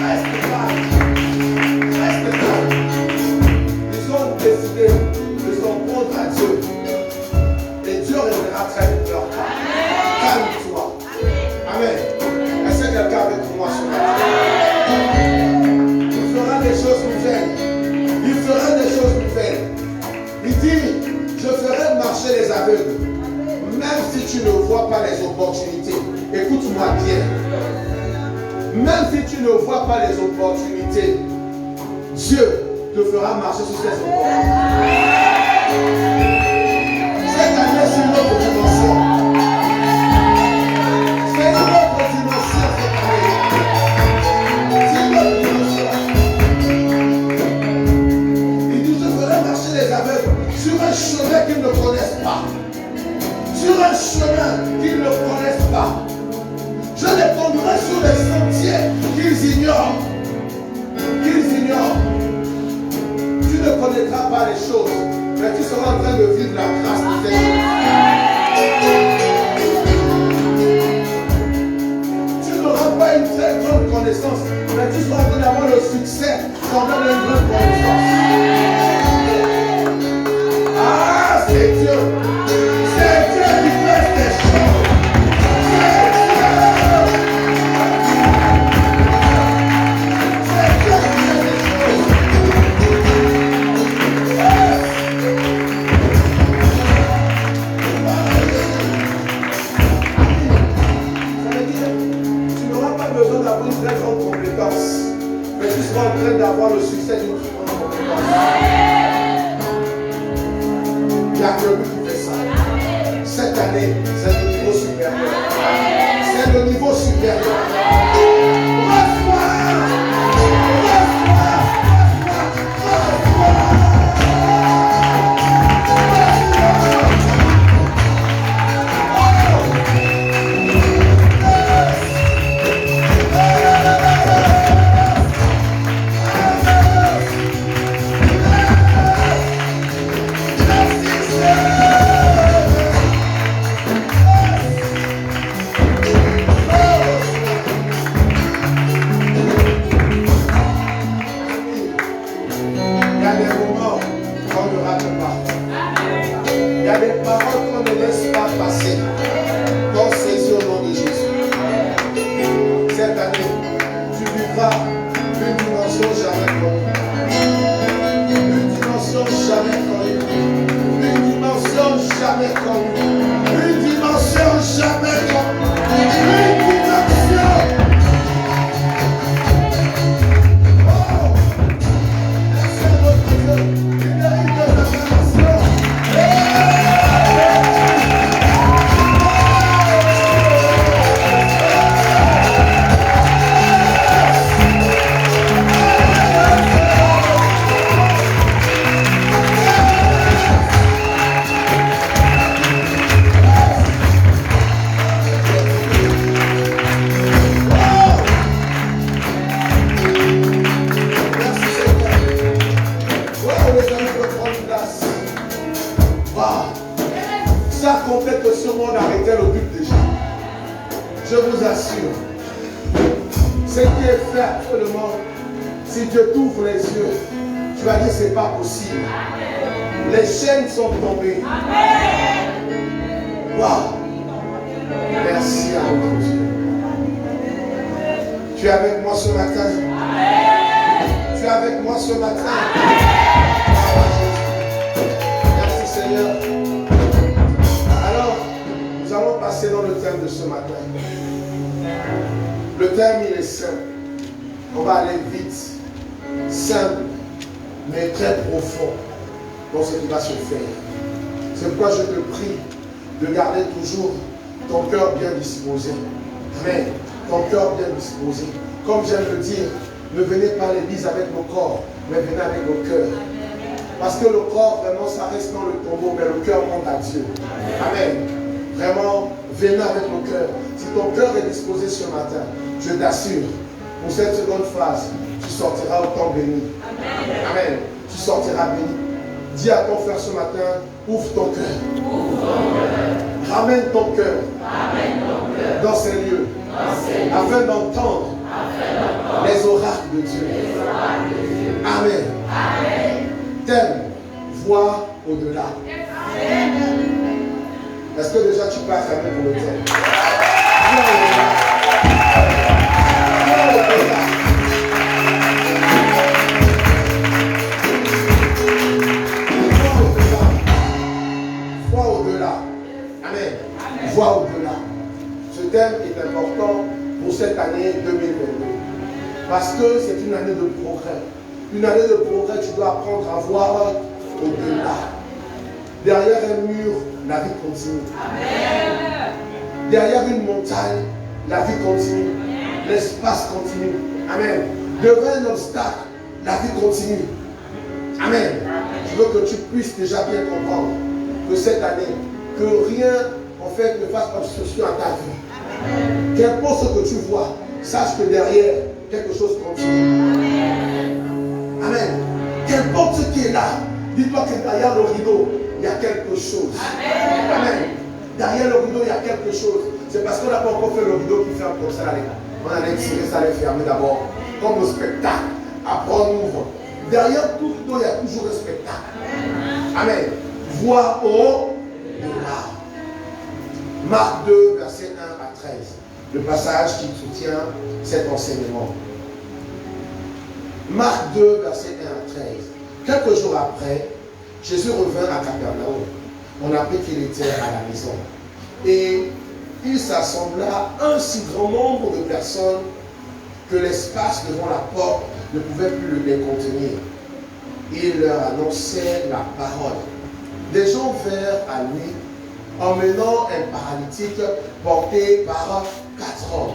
Reste calme. Reste calme. Ils ont décidé de s'en prendre à Dieu. Et Dieu réglera très vite leur cas. Calme-toi. Amen. Est-ce que quelqu'un avec moi ce matin? Il fera des choses nouvelles. Il fera des choses nouvelles. Il dit, je ferai marcher les aveugles. Même si tu ne vois pas les opportunités. Écoute-moi bien. Même si tu ne vois pas les opportunités, Dieu te fera marcher sur ces opportunités. Cette année, c'est une autre dimension. C'est une autre dimension cette année. C'est une autre dimension. Il dit, je ferai marcher les aveugles sur un chemin qu'ils ne connaissent pas. Sur un chemin qu'ils ne connaissent pas. Je les conduirai sur les sentiers qu'ils ignorent. Qu'ils ignorent. Tu ne connaîtras pas les choses, mais tu seras en train de vivre la grâce de Dieu. Tu n'auras pas une très grande connaissance, mais tu seras en train d'avoir le succès pendant une grande connaissance. Ah, c'est Dieu. C'est Dieu qui fait des choses. avoir le succès d'une plus grande compétence. Il n'y a que lui qui fait ça. Cette année, c'est le niveau supérieur. C'est le niveau supérieur. Comme j'aime le dire, ne venez pas à l'église avec nos corps, mais venez avec nos cœurs. Parce que le corps, vraiment, ça reste dans le tombeau, mais le cœur monte à Dieu. Amen. Vraiment, venez avec nos cœurs. Si ton cœur est disposé ce matin, je t'assure, pour cette seconde phase, tu sortiras autant béni. Amen. Tu sortiras béni. Dis à ton frère ce matin, ouvre ton cœur. Ramène ton cœur dans ces lieux, afin d'entendre les oracles de Dieu. Amen. T'aimes, vois au-delà. Est-ce que déjà tu peux acclamer pour le thème? Vois au-delà. Vois au-delà. Amen. Vois au-delà. Ce thème est important pour cette année 2022. Parce que c'est une année de progrès. Une année de progrès, tu dois apprendre à voir au-delà. Derrière un mur, la vie continue. Amen. Derrière une montagne, la vie continue. L'espace continue. Amen. Devant un obstacle, la vie continue. Amen. Je veux que tu puisses déjà bien comprendre que cette année, que rien en fait ne fasse obstruction à ta vie. Qu'importe ce que tu vois, sache que derrière, quelque chose continue. Amen. Qu'importe ce qui est là, dis-toi que derrière le rideau, il y a quelque chose. Amen. Derrière le rideau, il y a quelque chose. C'est parce qu'on n'a pas encore fait le rideau qui ferme comme ça. On allait tirer ça, les fermer d'abord. Comme le spectacle. Après, on ouvre. Derrière tout rideau, il y a toujours un spectacle. Amen. Vois au-delà. Marc 2, versets 1 à 13. Le passage qui soutient cet enseignement. Marc 2, versets 1 à 13. Quelques jours après, Jésus revint à Capernaum. On a appris qu'il était à la maison. Et il s'assembla un si grand nombre de personnes que l'espace devant la porte ne pouvaient plus les contenir. Il leur annonçait la parole. Des gens vinrent à lui, emmenant un paralytique porté par 4 hommes.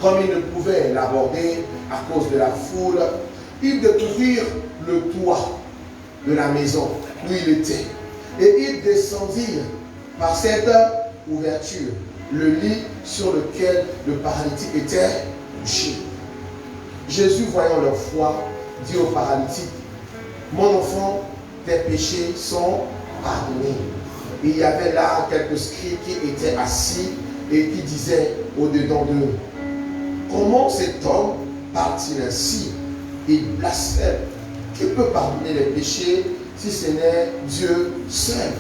Comme ils ne pouvaient l'aborder à cause de la foule, ils découvrirent le toit de la maison où il était. Et ils descendirent par cette ouverture le lit sur lequel le paralytique était couché. Jésus, voyant leur foi, dit au paralytique, « Mon enfant, tes péchés sont pardonnés. » Il y avait là quelques scribes qui étaient assis et qui disaient au-dedans d'eux, « Comment cet homme parle-t-il ainsi? Il blasphème. Qui peut pardonner les péchés si ce n'est Dieu seul? »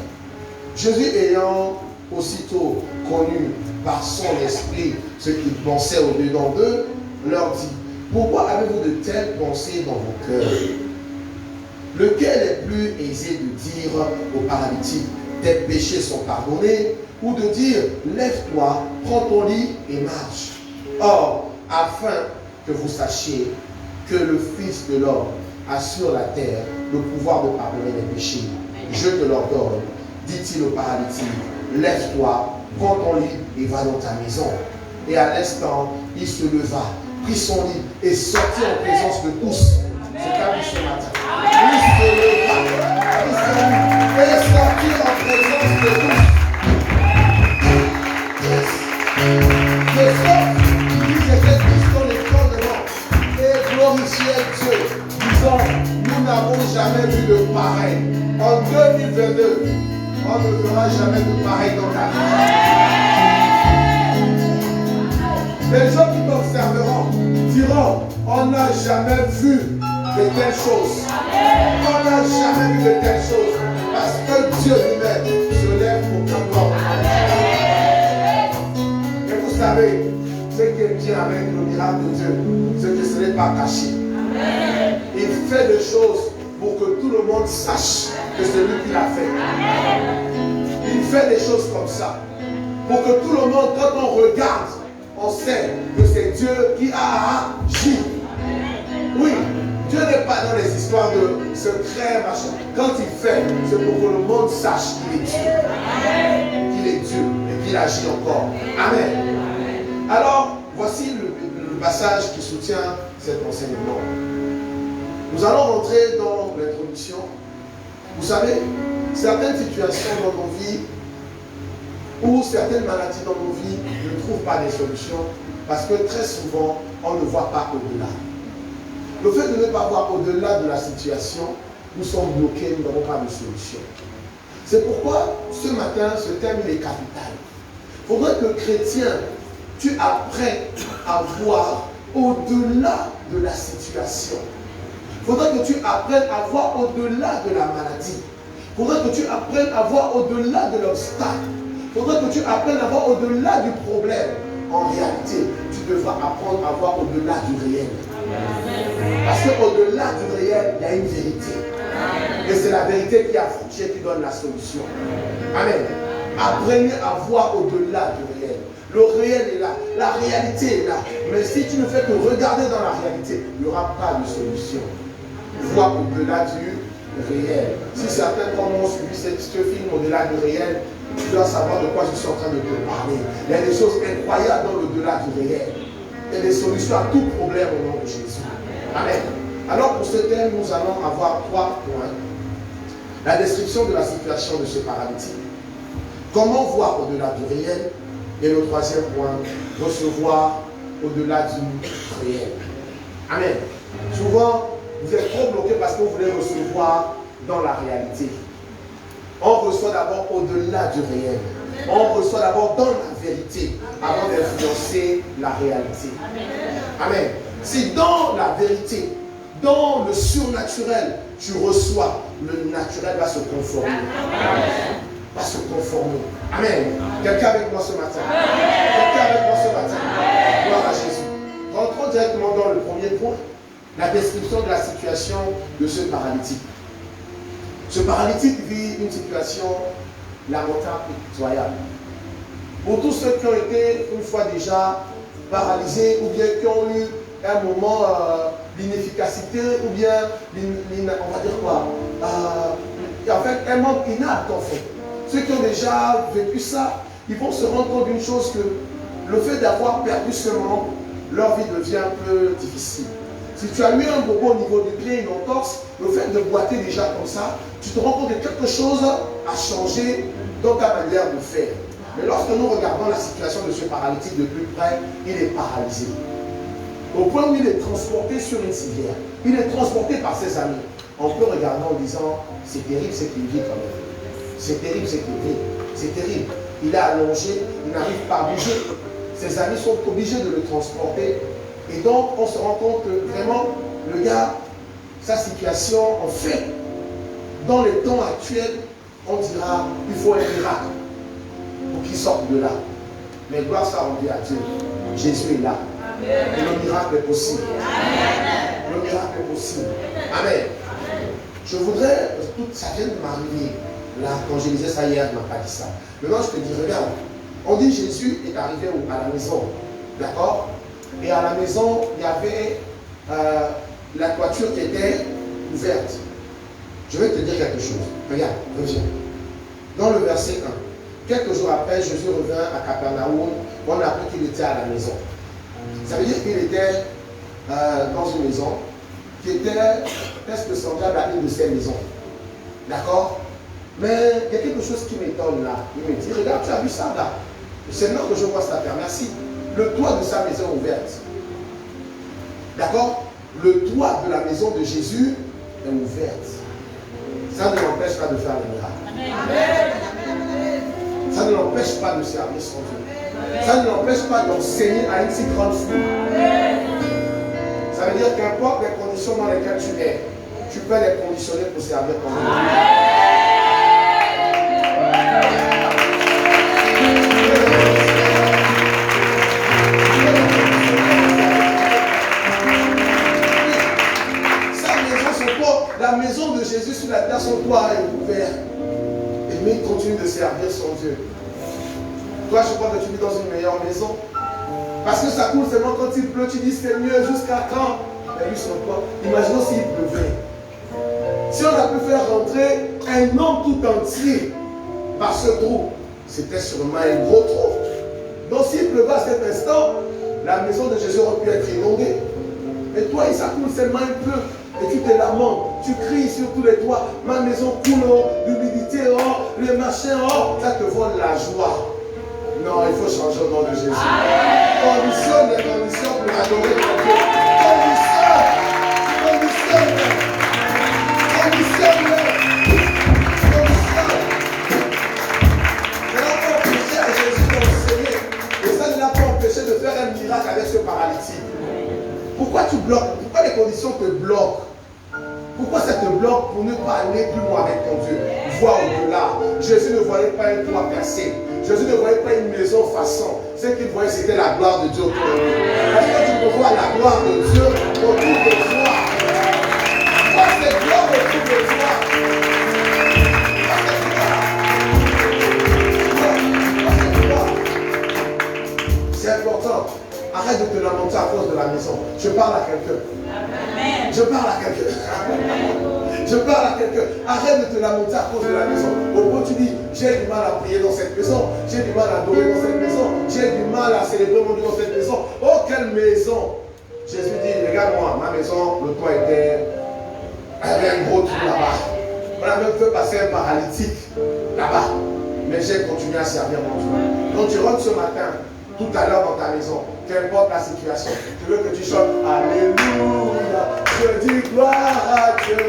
Jésus ayant aussitôt connu par son esprit ce qu'ils pensaient au-dedans d'eux, leur dit, « Pourquoi avez-vous de telles pensées dans vos cœurs? Lequel est plus aisé de dire au paralytique, tes péchés sont pardonnés, ou de dire, lève-toi, prends ton lit et marche? Or, afin que vous sachiez que le Fils de l'homme a sur la terre le pouvoir de pardonner les péchés, je te l'ordonne, dit-il au paralytique, lève-toi, prends ton lit et va dans ta maison. Et à l'instant, il se leva, prit son lit et sortit en présence de tous. C'est comme ce matin. Il se leva, prit son lit et sortit en présence de tous. De sorte qu'ils étaient tous dans les fondements et glorifiaient Dieu, disant, nous n'avons jamais vu de pareil. En 2022, on ne fera jamais de pareil dans ta vie. Les gens qui t'observeront diront, on n'a jamais vu de telles choses. On n'a jamais vu de telles choses. Parce que Dieu lui-même se lève pour t'entendre. Et vous savez, ce qui est bien avec le miracle de Dieu, c'est que ce n'est pas caché. Il fait des choses pour que tout le monde sache que c'est lui qui l'a fait. Il fait des choses comme ça. Pour que tout le monde, quand on regarde, on sait que c'est Dieu qui a agi. Oui, Dieu n'est pas dans les histoires de secrets, machin. Quand il fait, c'est pour que le monde sache qu'il est Dieu. Qu'il est Dieu et qu'il agit encore. Amen. Alors, voici le passage qui soutient cet enseignement. Nous allons rentrer dans l'introduction. Vous savez, certaines situations dans nos vies ou certaines maladies dans nos vies ne trouvent pas des solutions parce que très souvent, on ne voit pas au-delà. Le fait de ne pas voir au-delà de la situation, nous sommes bloqués, nous n'avons pas de solution. C'est pourquoi ce matin, ce thème est capital. Il faudrait que chrétien, tu apprennes à voir au-delà de la situation. Il faudrait que tu apprennes à voir au-delà de la maladie. Il faudrait que tu apprennes à voir au-delà de l'obstacle. Il faudrait que tu apprennes à voir au-delà du problème. En réalité, tu devras apprendre à voir au-delà du réel. Parce qu'au-delà du réel, il y a une vérité. Et c'est la vérité qui a foutu qui donne la solution. Amen. Apprenez à voir au-delà du réel. Le réel est là, la réalité est là. Mais si tu ne fais que regarder dans la réalité, il n'y aura pas de solution. Voir au-delà du réel. Si certains comme ont suivi ce film au-delà du réel, tu dois savoir de quoi je suis en train de te parler. Il y a des choses incroyables dans l'au-delà du réel. Il y a des solutions à tout problème au nom de Jésus. Amen. Alors pour ce thème, nous allons avoir 3 points. La description de la situation de ce paralytique. Comment voir au-delà du réel? Et le 3e point, recevoir au-delà du réel. Amen. Souvent, vous êtes trop bloqués parce que vous voulez recevoir dans la réalité. On reçoit d'abord au-delà du réel. On reçoit d'abord dans la vérité avant d'influencer la réalité. Amen. Si dans la vérité, dans le surnaturel, tu reçois, le naturel va se conformer. Amen. Va se conformer. Amen. Quelqu'un avec moi ce matin? Quelqu'un avec moi ce matin? Gloire à Jésus. Rentrons directement dans le premier point. La description de la situation de ce paralytique. Ce paralytique vit une situation lamentable et pitoyable. Pour tous ceux qui ont été une fois déjà paralysés ou bien qui ont eu un moment l'inefficacité ou bien, on va dire quoi, en fait, un manque inapte en fait. Ceux qui ont déjà vécu ça, ils vont se rendre compte d'une chose, que le fait d'avoir perdu ce moment, leur vie devient un peu difficile. Si tu as eu un bobo au niveau du pied, une entorse, le fait de boiter déjà comme ça, tu te rends compte que quelque chose a changé dans ta manière de faire. Mais lorsque nous regardons la situation de ce paralytique de plus près, il est paralysé. Au point où il est transporté sur une civière. Il est transporté par ses amis. On peut regarder en disant, c'est terrible ce qu'il vit quand même. C'est terrible ce qu'il vit. C'est terrible. Il est allongé, il n'arrive pas à bouger. Ses amis sont obligés de le transporter. Et donc, on se rend compte que vraiment, le gars, sa situation, en fait, dans les temps actuels, on dira, il faut un miracle pour qu'il sorte de là. Mais gloire soit rendue à Dieu. Jésus est là. Et le miracle est possible. Le miracle est possible. Amen. Je voudrais, tout ça vient de m'arriver. Là, quand je disais ça hier, je ne m'a pas dit ça. Maintenant, je te dis, regarde, on dit Jésus est arrivé à la maison. D'accord? Et à la maison, il y avait la toiture qui était ouverte. Je vais te dire quelque chose. Regarde, reviens. Dans le verset 1, quelques jours après, Jésus revint à Capernaum. On a appris qu'il était à la maison. Ça veut dire qu'il était dans une maison qui était presque semblable à une de ces maisons. D'accord? Mais il y a quelque chose qui m'étonne là. Il me dit, regarde, tu as vu ça là? C'est maintenant que je vois ça faire. Merci. Le toit de sa maison est ouverte. D'accord? Le toit de la maison de Jésus est ouverte. Ça ne l'empêche pas de faire le miracle. Ça ne l'empêche pas de servir son Dieu. Ça ne l'empêche pas d'enseigner à une si grande foule. Ça veut dire qu'importe les conditions dans lesquelles tu es, tu peux les conditionner pour servir ton Dieu. La maison de Jésus sur la terre, son toit est ouvert. Et lui, il continue de servir son Dieu. Toi, je crois que tu vis dans une meilleure maison. Parce que ça coule seulement quand il pleut. Tu dis, c'est mieux, jusqu'à quand? Mais lui, son toit. Imaginons s'il pleuvait. Si on a pu faire rentrer un homme tout entier par ce trou, c'était sûrement un gros trou. Donc, s'il pleuvait à cet instant, la maison de Jésus aurait pu être inondée. Mais toi, il s'accoule seulement un peu. Et tu te lamentes, tu cries sur tous les toits, ma maison coule, l'humidité, les machins, ça te vole la joie. Non, il faut changer au nom de Jésus. Conditionne les conditions pour adorer ton Dieu. Conditionne-les. Ça n'a pas empêché à Jésus d'enseigner. Et ça ne l'a pas empêché de faire un miracle avec ce paralytique. Pourquoi tu bloques? Pourquoi les conditions te bloquent? Pourquoi ça te bloque pour ne pas aller plus loin avec ton Dieu? Voir au-delà. Jésus ne voyait pas un toit percé. Jésus ne voyait pas une maison façon. Ce qu'il voyait, c'était la gloire de Dieu autour de lui. Est-ce que tu peux voir la gloire de Dieu autour de toi? Vois cette gloire autour de toi. C'est important. Arrête de te lamenter à cause de la maison. Je parle à quelqu'un. Je parle à quelqu'un. Je parle à quelqu'un. Arrête de te lamenter à cause de la maison. Au point où tu dis, j'ai du mal à prier dans cette maison. J'ai du mal à adorer dans cette maison. J'ai du mal à célébrer mon Dieu dans cette maison. Oh, quelle maison! Jésus dit, regarde-moi, ma maison, le toit était... Il y avait un gros trou là-bas. On a même fait passer un paralytique là-bas. Mais j'ai continué à servir mon Dieu. Donc tu rentres ce matin, tout à l'heure dans ta maison, qu'importe la situation, tu veux que tu chantes Alléluia, je dis gloire à Dieu.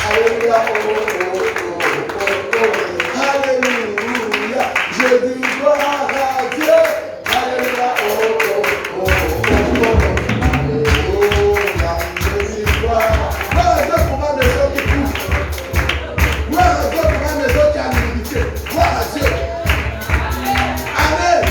Alléluia, oh, oh, oh, oh, oh. Alléluia, je dis gloire à Dieu. Alléluia, oh, oh, oh, oh, oh. Alléluia, je dis gloire. Gloire à Dieu pour ma maison qui pousse. Gloire à Dieu pour ma maison qui a l'humilité. Gloire à Dieu. Amen.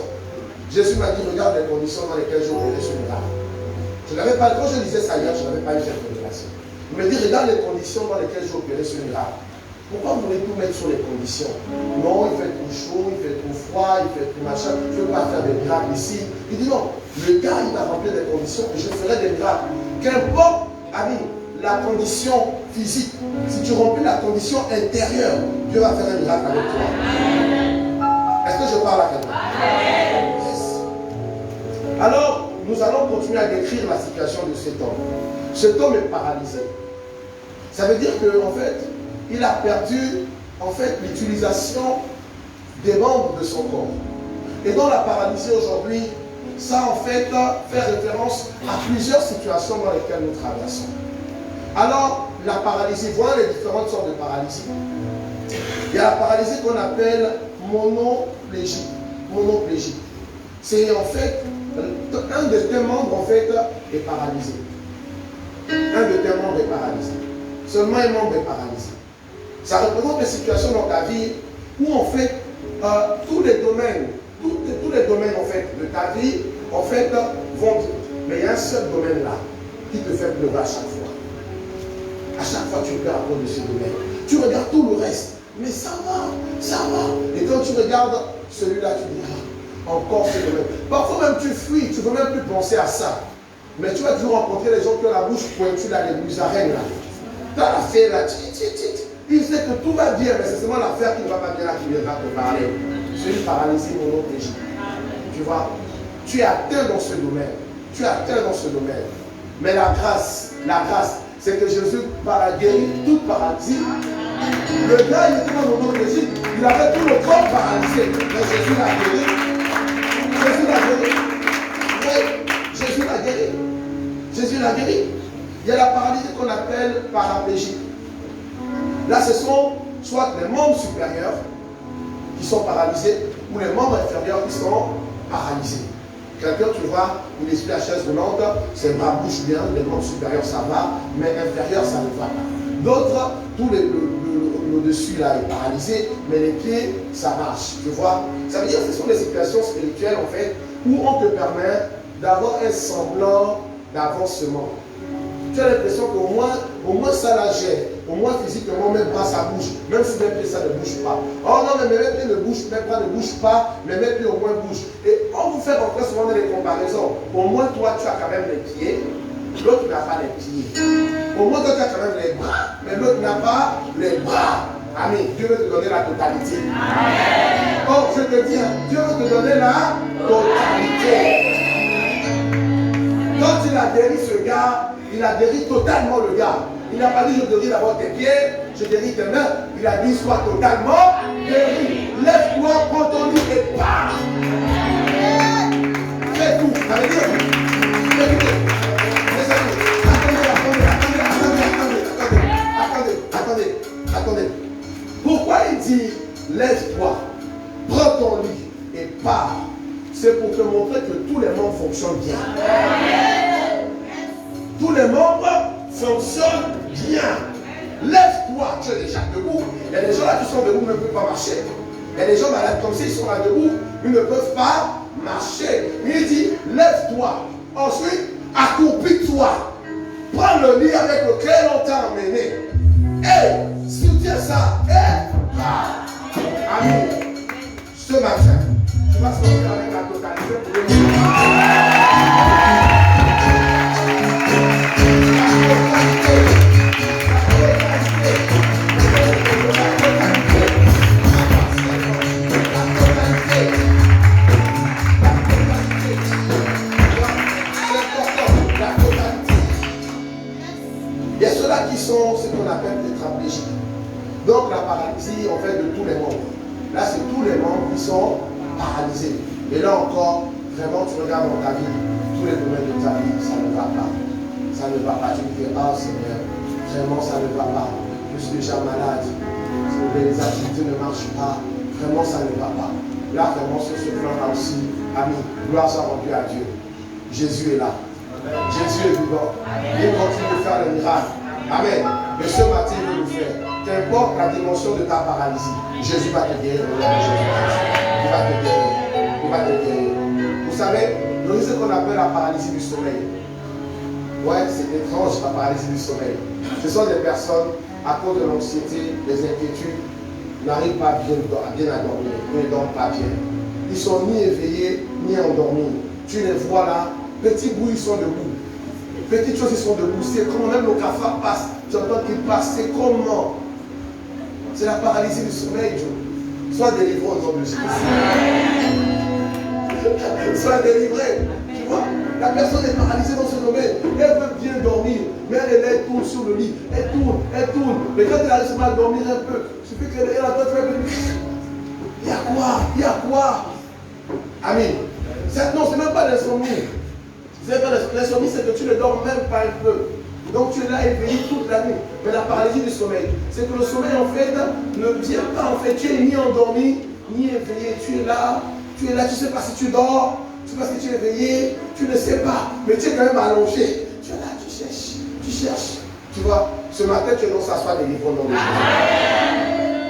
conditions. Jésus m'a dit, regarde les conditions dans lesquelles j'opérais ce miracle. Je n'avais pas, quand je disais ça hier, je n'avais pas eu cette révélation. Il me dit, regarde les conditions dans lesquelles j'ai opéré ce miracle. Pourquoi vous voulez tout mettre sur les conditions? Non, il fait trop chaud, il fait trop froid, il fait trop machin, je ne veux pas faire des miracles ici. Il dit non, le gars, il va remplir des conditions et je ferai des miracles. Qu'importe, ami, la condition physique, si tu remplis la condition intérieure, Dieu va faire un miracle avec toi. Est-ce que je parle à quelqu'un? Yes. Alors, nous allons continuer à décrire la situation de cet homme. Cet homme est paralysé. Ça veut dire qu'en fait, il a perdu l'utilisation des membres de son corps. Et dans la paralysie aujourd'hui, ça en fait fait référence à plusieurs situations dans lesquelles nous traversons. Alors, la paralysie, voilà les différentes sortes de paralysie. Il y a la paralysie qu'on appelle monoplégie. Monoplégie. C'est en fait, un de tes membres en fait est paralysé. Un de tes membres est paralysé. Seulement un membre est paralysé. Ça représente des situations dans ta vie où en fait tous les domaines en fait de ta vie en fait vont bien. Mais il y a un seul domaine là qui te fait pleurer à chaque fois. À chaque fois tu pleures à cause de ce domaine. Tu regardes tout le reste, mais ça va, ça va. Et quand tu regardes celui-là, tu dis encore ce domaine. Parfois même tu fuis, tu ne veux même plus penser à ça. Mais tu vas toujours rencontrer les gens qui ont la bouche pointue là, les musaraignes là. Tu as l'affaire là, il sait que tout va bien, mais c'est seulement l'affaire qui ne va pas bien là qui viendra te parler. C'est une paralysie monoplégique. Tu vois, tu es atteint dans ce domaine. Tu es atteint dans ce domaine. Mais la grâce, c'est que Jésus guérit toute paralysie. Le gars, il était dans le monoplégique, il avait tout le corps paralysé. Mais Jésus l'a guéri. Jésus l'a guéri. Oui, Jésus l'a guéri. Jésus l'a guéri. Il y a la paralysie qu'on appelle paraplégique. Là, ce sont soit les membres supérieurs qui sont paralysés ou les membres inférieurs qui sont paralysés. Quelqu'un, tu vois, il est sur la chaise roulante, ses bras bougent bien, les membres supérieurs ça va, mais inférieurs ça ne va pas. D'autres, tout le dessus là est paralysé, mais les pieds ça marche. Tu vois, ça veut dire que ce sont des situations spirituelles en fait où on te permet d'avoir un semblant d'avancement. Tu as l'impression qu'au moins ça la gère. Au moins physiquement, même bras ça bouge. Même si mes pieds ça ne bouge pas. Oh non, mais mes pieds ne bougent, mes bras ne bougent pas, mais mes pieds au moins bougent. Et on vous fait rentrer souvent dans les comparaisons. Au moins toi tu as quand même les pieds, l'autre n'a pas les pieds. Au moins toi tu as quand même les bras, mais l'autre n'a pas les bras. Amen. Dieu veut te donner la totalité. Amen. Oh, je te dis, Dieu veut te donner la totalité. Quand il a guéri ce gars, il a guéri totalement le gars. Il n'a pas dit je guéris d'abord tes pieds, je guéris tes mains. Il a dit sois totalement guéri. Lève-toi, prends ton lit et pars. Fais tout. Ça veut dire, écoutez, attendez. Pourquoi il dit lève-toi, prends ton lit et pars? C'est pour te montrer que tous les membres fonctionnent bien. Tous les membres fonctionnent bien. Lève-toi, tu es déjà debout. Il y a des gens là qui sont debout, ne peuvent pas marcher. Il y a des gens malades comme ça, ils sont là debout, ils ne peuvent pas marcher. Il dit, lève-toi. Ensuite, accroupis-toi. Prends le lit avec lequel on t'a emmené. Et soutiens ça. Et pars. Amen. Ce matin, tu vas sortir avec la totalité pour le Il y a ceux-là qui sont ce qu'on appelle tétraplégiques. Donc la paralysie en fait de tous les membres. Là c'est tous les membres qui sont paralysés. Et là encore, vraiment tu regardes dans ta vie, tous les domaines de ta vie, ça ne va pas. Ça ne va pas. Tu me dis, ah Seigneur, vraiment ça ne va pas. Je suis déjà malade. Les activités ne marchent pas. Vraiment ça ne va pas. Là vraiment sur ce plan-là aussi, amis, gloire soit rendue à Dieu. Jésus est là. Jésus est vivant. Il continue de faire les miracles. Amen. Et ce matin, il veut le faire. Qu'importe la dimension de ta paralysie, Jésus va te guérir. Il va te guérir. Il va te guérir. Vous savez, nous avons ce qu'on appelle la paralysie du sommeil. Ouais, c'est étrange la paralysie du sommeil. Ce sont des personnes, à cause de l'anxiété, des inquiétudes, n'arrivent pas bien à dormir. Ils ne dorment pas bien. Ils sont ni éveillés, ni endormis. Tu les vois là, petits bouts, ils sont debout. Petites choses, ils sont debout. C'est comment même le cafard passe. Tu entends qu'il passe. C'est comment? C'est la paralysie du sommeil, Joe. Sois délivré au nom de Jésus. Sois délivré. Tu vois, la personne est paralysée dans ce domaine. Elle veut bien dormir, mais elle tourne sur le lit. Elle tourne. Mais quand elle arrive à dormir un peu, il suffit qu'elle entend faire un peu. Il y a quoi? Amen. Non, c'est même pas l'insomnie. L'insomnie, c'est que tu ne dors même pas un peu. Donc tu es là éveillé toute la nuit. Mais la paralysie du sommeil, c'est que le sommeil en fait ne vient pas. En fait, tu es ni endormi, ni éveillé. Tu es là, tu ne sais pas si tu dors, tu ne sais pas si tu es éveillé, tu ne sais pas. Mais tu es quand même allongé. Tu es là, tu cherches. Tu vois, ce matin, tu es dans s'asseoir des livres dans le jour.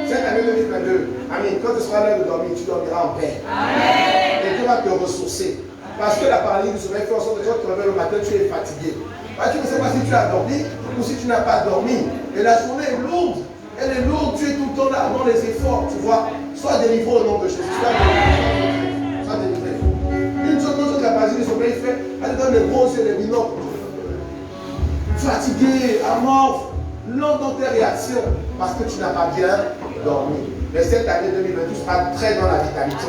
Cette année 2022, amen, quand tu seras l'heure de dormir, tu dormiras en paix. Amen. Et Dieu va te ressourcer. Parce que la paralysie du sommeil fait en sorte que quand tu te réveilles le matin, tu es fatigué. Tu ne sais pas si tu as dormi ou si tu n'as pas dormi. Et la journée est lourde. Elle est lourde, tu es tout le temps là dans les efforts. Tu vois, sois délivré au nom de Jésus. Sois délivré. Une chose que la paralysie du sommeil fait, elle donne les gros yeux, les binocles. Fatigué, amorphe, lent dans tes réactions parce que tu n'as pas bien dormi. Mais cette année 2020, tu seras très dans la vitalité.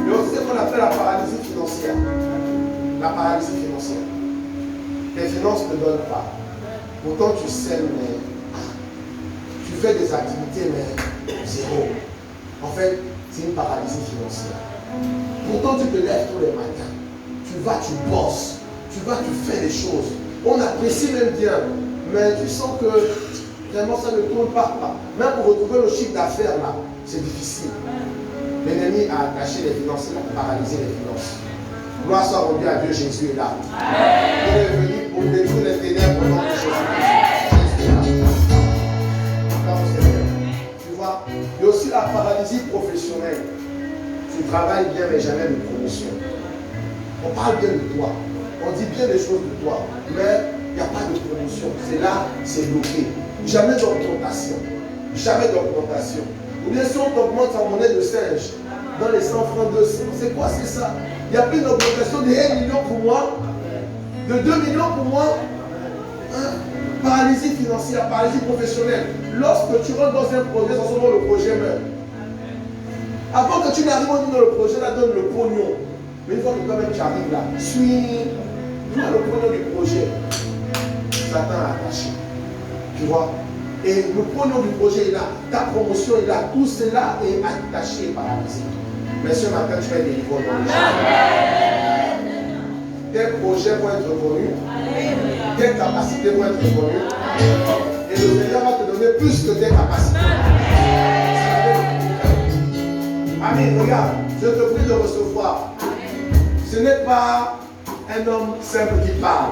Il y a aussi ce qu'on appelle la paralysie financière. La paralysie financière. Tes finances ne donnent pas. Pourtant, tu sais, mais tu fais des activités, mais zéro. En fait, c'est une paralysie financière. Pourtant, tu te lèves tous les matins. Tu vas, tu bosses. Tu vas, tu fais des choses. On apprécie même bien. Mais tu sens que vraiment, ça ne tourne pas. Même pour retrouver le chiffre d'affaires, là, c'est difficile. L'ennemi a attaché les finances, il a paralysé les finances. Gloire soit rendue à Dieu, Jésus est là. Il est venu pour détruire les ténèbres au nom de Jésus. Jésus est là. Tu vois, il y a aussi la paralysie professionnelle. Tu travailles bien, mais jamais de promotion. On parle bien de toi. On dit bien des choses de toi. Mais il n'y a pas de promotion. C'est là, c'est bloqué. Jamais d'augmentation. Jamais d'augmentation. Ou bien si on t'augmente en monnaie de singe, dans les 100 francs, 200, c'est quoi, c'est ça? Il n'y a plus d'augmentation de 1 million pour moi, de 2 millions pour moi. Paralysie financière, paralysie professionnelle. Lorsque tu rentres dans un projet, c'est seulement le projet meurt. Avant que tu n'arrives dans le projet, là donne le pognon. Mais une fois que toi-même tu arrives là, suis le pognon du projet. Satan a attaché. Tu vois? Et le pognon du projet est là, ta promotion est là, tout cela est attaché par la musique. Mais ce matin, tu es délivré dans le jeu. Tes projets vont être reconnus, tes capacités vont être reconnues, et le Seigneur va te donner plus que tes capacités. Amen, regarde, je te prie de recevoir. Ce n'est pas un homme simple qui parle,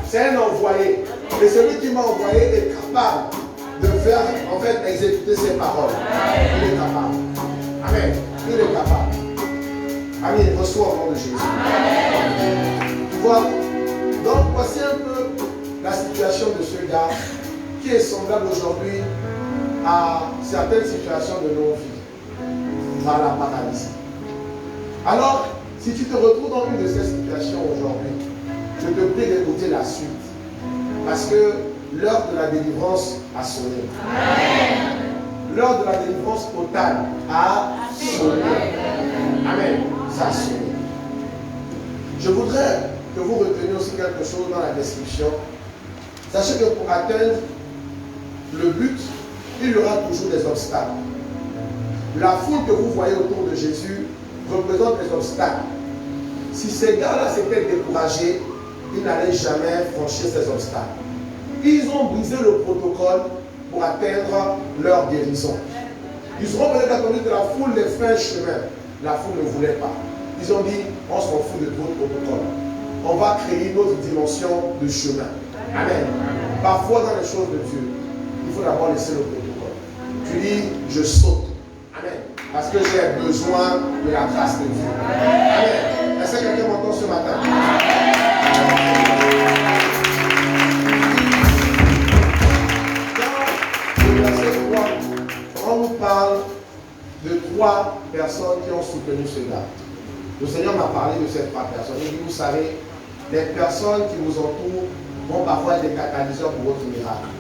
c'est un envoyé. Et celui qui m'a envoyé est capable de faire, en fait, exécuter ses paroles. Il est capable. Amen. Il est capable. Amen. Reçois au nom de Jésus. Tu vois, donc voici un peu la situation de ce gars qui est semblable aujourd'hui à certaines situations de nos vies. Par la paralysie. Alors, si tu te retrouves dans une de ces situations aujourd'hui, je te prie d'écouter la suite. Parce que l'heure de la délivrance a sonné. L'heure de la délivrance totale a sonné. Amen. Ça a sonné. Je voudrais que vous reteniez aussi quelque chose dans la description. Sachez que pour atteindre le but, il y aura toujours des obstacles. La foule que vous voyez autour de Jésus représente les obstacles. Si ces gars-là s'étaient découragés, ils n'allaient jamais franchir ces obstacles. Ils ont brisé le protocole pour atteindre leur guérison. Ils auront peut-être attendu que la foule les fasse un chemin. La foule ne voulait pas. Ils ont dit, on s'en fout de votre protocole. On va créer une autre dimension de chemin. Amen. Parfois dans les choses de Dieu, il faut d'abord laisser le protocole. Tu dis, je saute. Parce que j'ai besoin de la grâce de Dieu. Amen. Est-ce que quelqu'un m'entend ce matin? Dans le verset 3, on nous parle de 3 personnes qui ont soutenu ce gars. Le Seigneur m'a parlé de ces 3 personnes. Il dit, vous savez, les personnes qui vous entourent vont parfois être des catalyseurs pour votre miracle.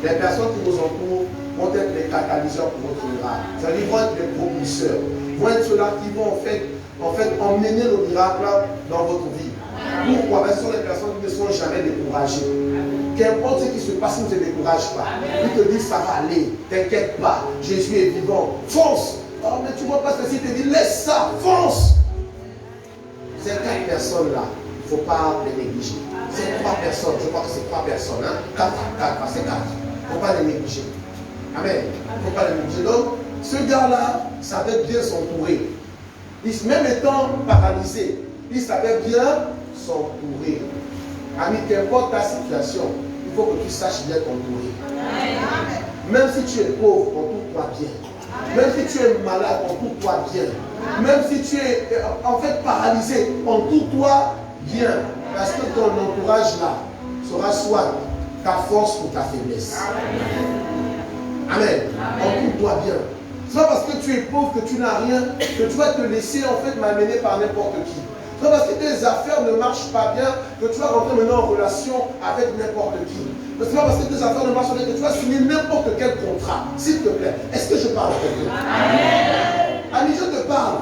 Les personnes qui vous entourent vont être les catalyseurs pour votre miracle. C'est-à-dire, vont être des propulseurs. Vont être ceux-là qui vont en fait emmener le miracle dans votre vie. Pourquoi? Parce que ce sont les personnes qui ne sont jamais découragées. Qu'importe ce qui se passe, ils ne se découragent pas. Ils te disent, ça va aller, t'inquiète pas, Jésus est vivant, fonce. Oh, mais tu ne vois pas ce que si te dit, laisse ça, fonce. Ces 4 personnes-là, il ne faut pas les négliger. Ces 3 personnes, je crois que c'est 3 personnes, hein? 4, c'est 4. Il ne faut pas les négliger. Amen. Il ne faut pas les négliger. Donc, ce gars-là savait bien s'entourer. Même étant paralysé, il savait bien s'entourer. Ami, qu'importe ta situation, il faut que tu saches bien t'entourer. Même si tu es pauvre, entoure-toi bien. Même si tu es malade, entoure-toi bien. Même si tu es en fait paralysé, entoure-toi bien. Parce que ton entourage là sera soit ta force ou ta faiblesse. Amen. Entoure-toi bien. Ce n'est pas parce que tu es pauvre, que tu n'as rien, que tu vas te laisser en fait m'amener par n'importe qui. Ce n'est pas parce que tes affaires ne marchent pas bien que tu vas rentrer maintenant en relation avec n'importe qui. Ce n'est pas parce que tes affaires ne marchent pas bien que tu vas signer n'importe quel contrat. S'il te plaît, est-ce que je parle à quelqu'un? Ami, je te parle.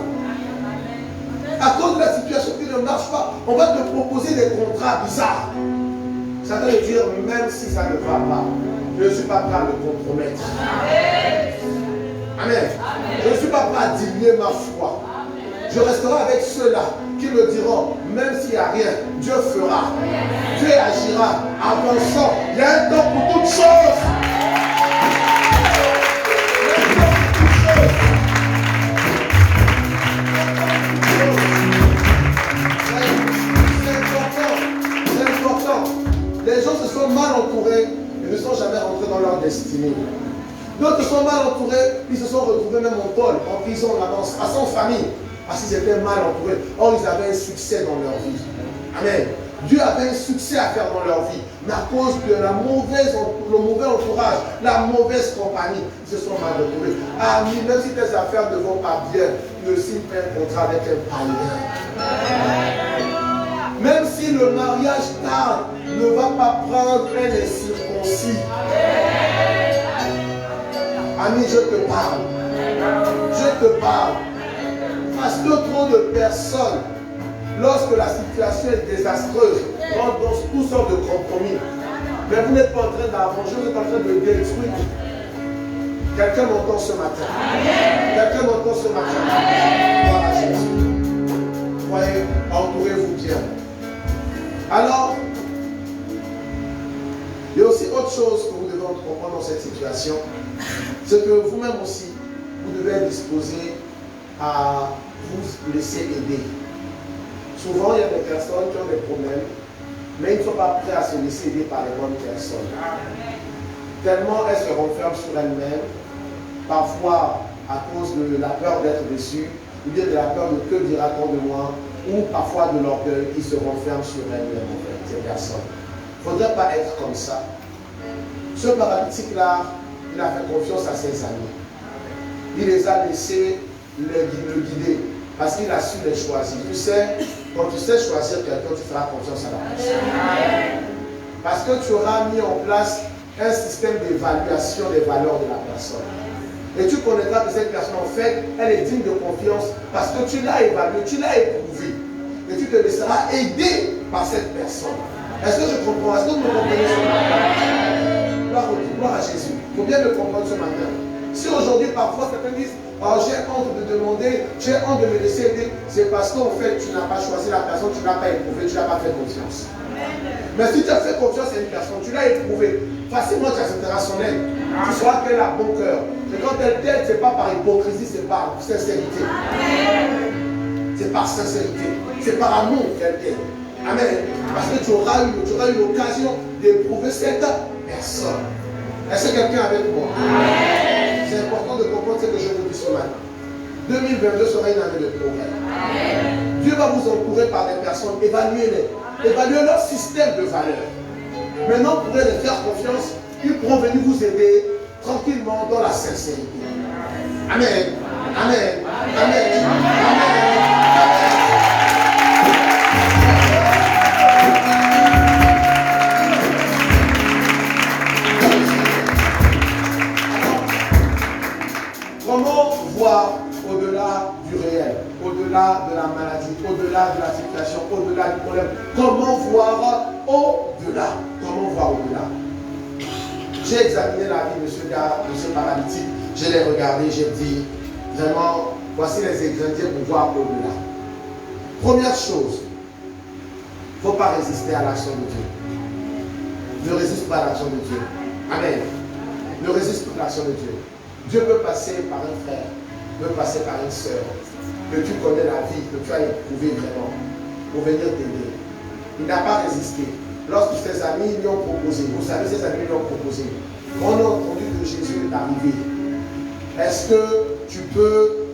À cause de la situation qui ne marche pas, on va te proposer des contrats bizarres. Ça veut dire, même si ça ne va pas, je ne suis pas prêt à me compromettre. Amen. Je ne suis pas prêt à diminuer ma foi. Je resterai avec ceux-là qui me diront, même s'il n'y a rien, Dieu fera. Dieu agira. Avançons. Il y a un temps pour toutes choses. C'est important. Les gens se sont mal entourés et ne sont jamais rentrés dans leur destinée. D'autres sont mal entourés, ils se sont retrouvés même en pôle, en prison, à son famille, parce qu'ils étaient mal entourés. Or, ils avaient un succès dans leur vie. Amen. Dieu avait un succès à faire dans leur vie, mais à cause de le mauvais entourage, la mauvaise compagnie, ils se sont mal retrouvés. Amis, même si tes affaires ne vont pas bien, ne signe pas un contrat avec un païen. Même si le mariage tarde, ne va pas prendre un incirconcis. Ami, je te parle. Je te parle. Parce que trop de personnes, lorsque la situation est désastreuse, rentrent dans toutes sortes de compromis. Mais vous n'êtes pas en train d'avancer, vous êtes en train de détruire. Quelqu'un m'entend ce matin. Quelqu'un m'entend ce matin. Voilà Jésus. Voyez, entourez-vous bien. Alors, il y a aussi autre chose que vous devez comprendre dans cette situation. C'est que vous-même aussi, vous devez être disposé à vous laisser aider. Souvent, il y a des personnes qui ont des problèmes, mais ils ne sont pas prêts à se laisser aider par les bonnes personnes. Tellement elles se renferment sur elles-mêmes, parfois à cause de la peur d'être déçues, ou bien de la peur de que dira-t-on de moi, ou parfois de l'orgueil qui se renferment sur elles-mêmes, en fait, ces personnes. Il ne faudrait pas être comme ça. Ce paralytique-là, il a fait confiance à ses amis. Il les a laissés le guider parce qu'il a su les choisir. Tu sais, quand tu sais choisir quelqu'un, tu feras confiance à la personne. Parce que tu auras mis en place un système d'évaluation des valeurs de la personne. Et tu connaîtras que cette personne, en fait, elle est digne de confiance parce que tu l'as évaluée, tu l'as éprouvée. Et tu te laisseras aider par cette personne. Est-ce que je comprends? Est-ce que vous me comprenez ce matin? Gloire à Jésus. Il faut bien me comprendre ce matin. Si aujourd'hui, parfois, certains disent, oh, j'ai honte de demander, j'ai honte de me laisser aider, c'est parce qu'en fait, tu n'as pas choisi la personne, tu ne l'as pas éprouvée, tu n'as pas fait confiance. Mais si tu as fait confiance à une personne, tu l'as éprouvée, facilement tu accepteras son aide. Tu sauras qu'elle a bon cœur. Et quand elle t'aide, ce n'est pas par hypocrisie, c'est par sincérité. C'est par sincérité. C'est par amour qu'elle t'aide. Amen. Parce que tu auras eu l'occasion d'éprouver cette personne. Est-ce que quelqu'un est avec moi? C'est important de comprendre ce que je vous dis ce matin. 2022 sera une année de progrès. Dieu va vous entourer par des personnes. Évaluez-les. Évaluez leur système de valeurs. Maintenant, vous pourrez les faire confiance. Ils pourront venir vous aider tranquillement dans la sincérité. Amen. Amen. Amen. Amen. Comment voir au-delà du réel, au-delà de la maladie, au-delà de la situation, au-delà du problème? Comment voir au-delà? Comment voir au-delà? J'ai examiné la vie de ce gars, de ce paralytique. Je l'ai regardé, j'ai dit, vraiment, voici les ingrédients pour voir au-delà. Première chose, il ne faut pas résister à l'action de Dieu. Ne résiste pas à l'action de Dieu. Amen. Ne résiste pas à l'action de Dieu. Dieu peut passer par un frère, peut passer par une soeur, que tu connais la vie, que tu as éprouvé vraiment, pour venir t'aider. Il n'a pas résisté. Lorsque ses amis lui ont proposé, vous savez, ses amis lui ont proposé, on a entendu que Jésus est arrivé. Est-ce que tu peux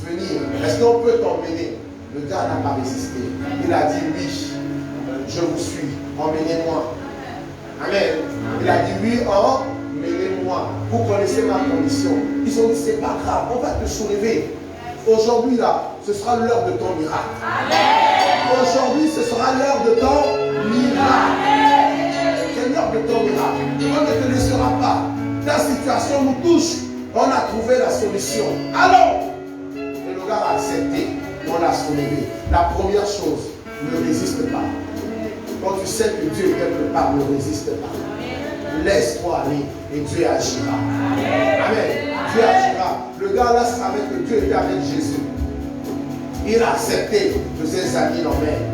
venir? Est-ce qu'on peut t'emmener? Le gars n'a pas résisté. Il a dit oui, je vous suis, emmenez-moi. Amen. Il a dit oui, emmenez-moi. Vous connaissez ma condition. Ils ont dit c'est pas grave, on va te soulever. Aujourd'hui là, ce sera l'heure de ton miracle. Aujourd'hui, ce sera l'heure de ton miracle. C'est l'heure de ton miracle. On ne te laissera pas. Ta situation nous touche. On a trouvé la solution. Allons! Et le gars a accepté. On l'a soulevé. La première chose, ne résiste pas. Quand tu sais que Dieu est quelque part, ne résiste pas. Laisse-toi aller et Dieu agira. Amen. Dieu agira. Le gars là savait que Dieu était avec Jésus. Il a accepté que ses amis l'emmènent.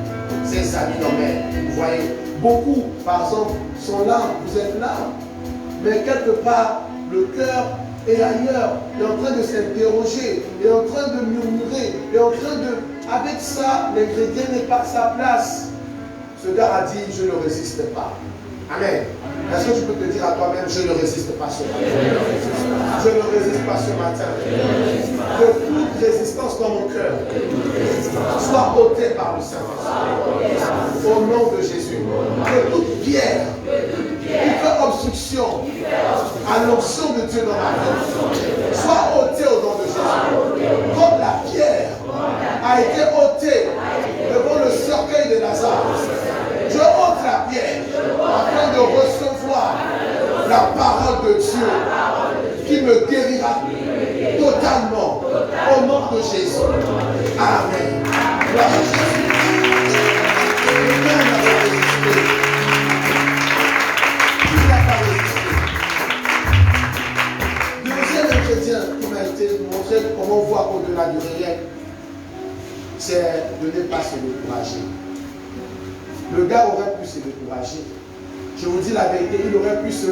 Ses amis l'emmènent. Vous voyez, beaucoup, par exemple, sont là, vous êtes là. Mais quelque part, le cœur est ailleurs, est en train de s'interroger, est en train de murmurer, est en train de... Avec ça, l'ingrédient n'est pas à sa place. Ce gars a dit, je ne résiste pas. Amen. Est-ce que tu peux te dire à toi-même, je ne résiste pas ce matin? Je ne résiste pas ce matin. Que toute résistance dans mon cœur soit ôtée par le Saint-Esprit. Au nom de Jésus. Que toute pierre qui fait obstruction à l'onction de Dieu dans ma vie soit ôtée au nom de Jésus. Comme la pierre a été ôtée devant le cercueil de Lazare. Je ôte la pierre afin de recevoir la parole de Dieu qui me guérira totalement au nom de Jésus. Amen. Gloire à Jésus. Rien n'a pas résisté. Qui n'a pas résisté? Deuxième ingrédient qui m'a été montré comment voir au-delà du réel, c'est de ne pas se décourager. Le gars aurait pu se décourager. Je vous dis la vérité, il aurait pu se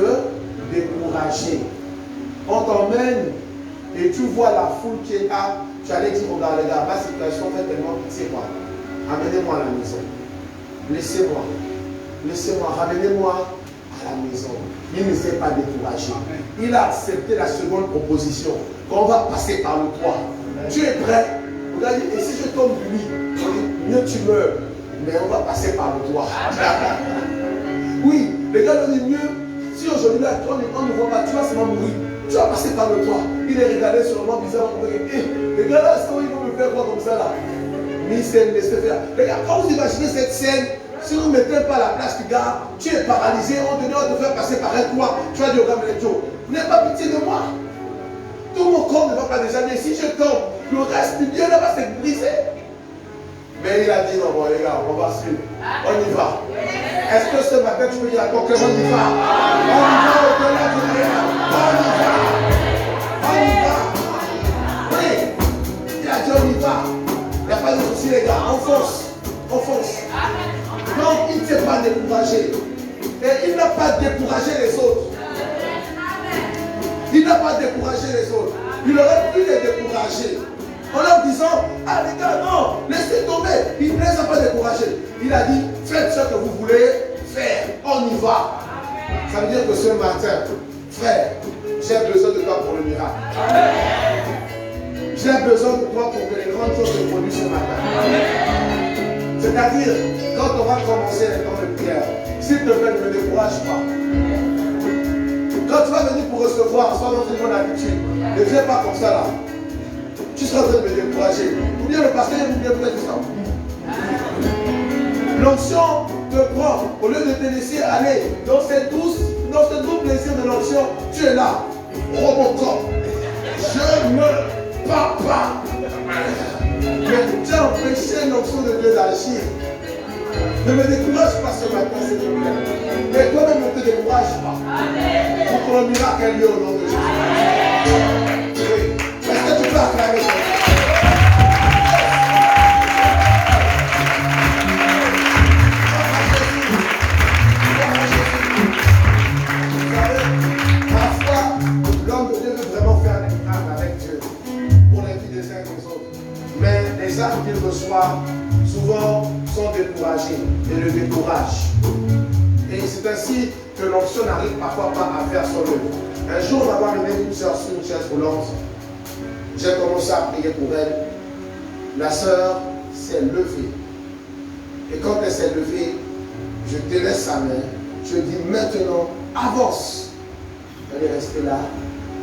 décourager. On t'emmène et tu vois la foule qui est là. Tu allais dire, regarde les gars, ma situation fait tellement pitié, moi. Amenez-moi à la maison. Laissez-moi. Laissez-moi, ramenez-moi à la maison. Il ne s'est pas découragé. Il a accepté la seconde proposition. Qu'on va passer par le toit. Tu es prêt? Regardez, et si je tombe du lit, mieux tu meurs. Mais on va passer par le toit. Oui, les gars ont dit mieux. Si aujourd'hui là, on ne voit pas, tu vas seulement mourir. Tu vas passer par le toit. Il est regardé sur moi bizarrement. Les gars là, ils vont me faire quoi comme ça là? Mais il s'est laissé faire. Les gars, quand vous imaginez cette scène, si vous ne mettez pas à la place du gars, tu es paralysé, on te faire passer par un toit. Tu vas dire au gars, mais Joe, vous n'avez pas pitié de moi. Tout mon corps ne va pas déjà bien. Si je tombe, le reste du Dieu là va se briser. Mais il a dit non, bon les gars, on va suivre. On y va. Est-ce que ce matin tu peux dire à ton cœur, on y va? On y va au-delà du réel. On y va. On y va. Oui. Il a dit on y va. Il n'y a pas de souci les gars. On fonce. On fonce. Donc il ne s'est pas découragé. Et il n'a pas découragé les autres. Il n'a pas découragé les autres. Il aurait pu les décourager. En leur disant, ah les gars, non, laissez tomber. Il ne les a pas découragés. Il a dit, faites ce que vous voulez faire. On y va. Ça veut dire que ce matin, frère, J'ai besoin de toi pour le miracle. J'ai besoin de toi pour que les grandes choses se produisent ce matin. C'est-à-dire, quand on va commencer les temps de prière, s'il te plaît, ne me décourage pas. Quand tu vas venir pour recevoir, sois dans une bonne habitude. Ne viens pas comme ça là. Tu seras en train de me décourager. Ou bien le pasteur, vous bien peut-être ça. L'onction te prend. Au lieu de te laisser aller dans cette douce, dans ce doux plaisir de l'onction, tu es là. Robocop. Je ne pars pas. Mais tu as empêché l'onction de Dieu d'agir. Ne me décourage pas ce matin, s'il te plaît. Mais toi-même ne te décourage pas. Pour que le miracle ait lieu au nom de Jésus. Oui. Est-ce que tu peux acclamer ça? Parfois, l'homme de Dieu veut vraiment faire des miracles avec Dieu pour la vie des uns et des autres. Mais les âmes qu'il reçoit souvent sont découragés et le découragent. Et c'est ainsi que l'onction n'arrive parfois pas à faire son œuvre. Un jour, on va voir une sœur sur une chaise roulante. J'ai commencé à prier pour elle. La sœur s'est levée. Et quand elle s'est levée, je délaisse sa main. Je dis maintenant, avance. Elle est restée là.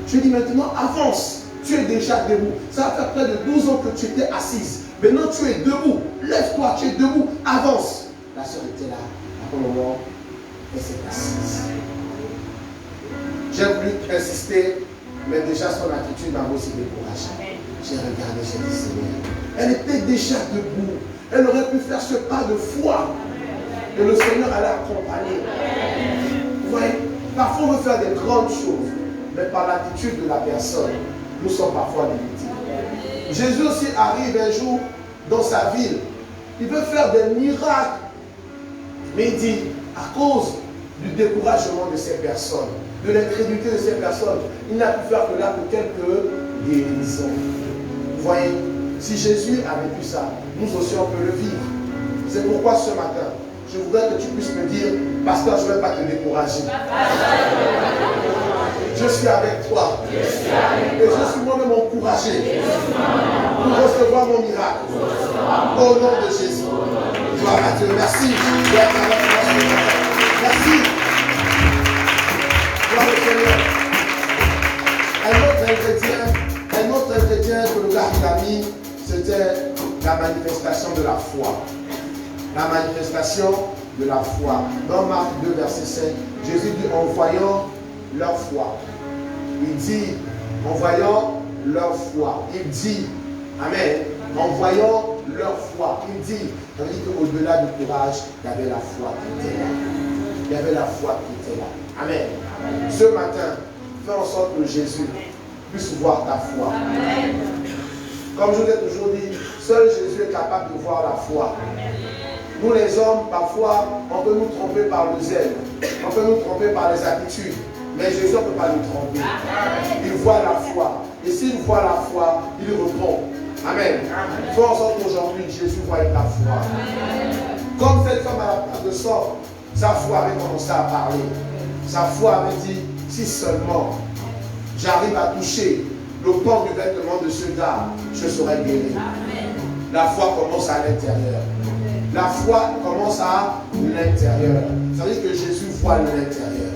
Je dis maintenant, avance. Tu es déjà debout. Ça va faire près de 12 ans que tu étais assise. Maintenant, tu es debout. Lève-toi, tu es debout. Avance. La sœur était là. À un moment, elle s'est assise. J'ai voulu insister, mais déjà son attitude m'a aussi découragé. J'ai regardé, j'ai dit Seigneur. Elle était déjà debout. Elle aurait pu faire ce pas de foi. Et le Seigneur allait accompagner. Vous voyez, parfois on veut faire des grandes choses, mais par l'attitude de la personne, nous sommes parfois limités. Jésus aussi arrive un jour dans sa ville. Il veut faire des miracles. Mais il dit, à cause du découragement de ces personnes, de l'incrédulité de ces personnes, il n'a pu faire que là que quelques guérisons. Vous voyez, si Jésus avait pu ça, nous aussi on peut le vivre. C'est pourquoi ce matin, je voudrais que tu puisses me dire, pasteur, je ne vais pas te décourager. Je suis avec toi. Et je suis moi-même encouragé pour recevoir mon miracle. Au nom de Jésus. Gloire à Dieu. Merci. Merci. Gloire au Seigneur. Un autre ingrédient que le gars a mis, c'était la manifestation de la foi. La manifestation de la foi. Dans Marc 2, verset 5, Jésus dit en voyant leur foi. Il dit, en voyant leur foi. Il dit, Amen, en voyant leur foi. Il dit, ça veut dire qu'au-delà du courage, il y avait la foi qui était là. Il y avait la foi qui était là. Amen. Amen. Ce matin, fais en sorte que Jésus puisse voir ta foi. Amen. Comme je vous ai toujours dit, seul Jésus est capable de voir la foi. Amen. Nous les hommes, parfois, on peut nous tromper par le zèle. On peut nous tromper par les attitudes. Mais Jésus ne peut pas nous tromper. Il voit la foi. Et s'il voit la foi, il répond. Amen. Fais en sorte qu'aujourd'hui, Jésus voit la foi. Comme cette femme à la place de sang, sa foi avait commencé à parler. Sa foi avait dit, si seulement j'arrive à toucher le port du vêtement de ce gars, je serai guéri. La foi commence à l'intérieur. La foi commence à l'intérieur. Ça veut dire que Jésus voit l'intérieur.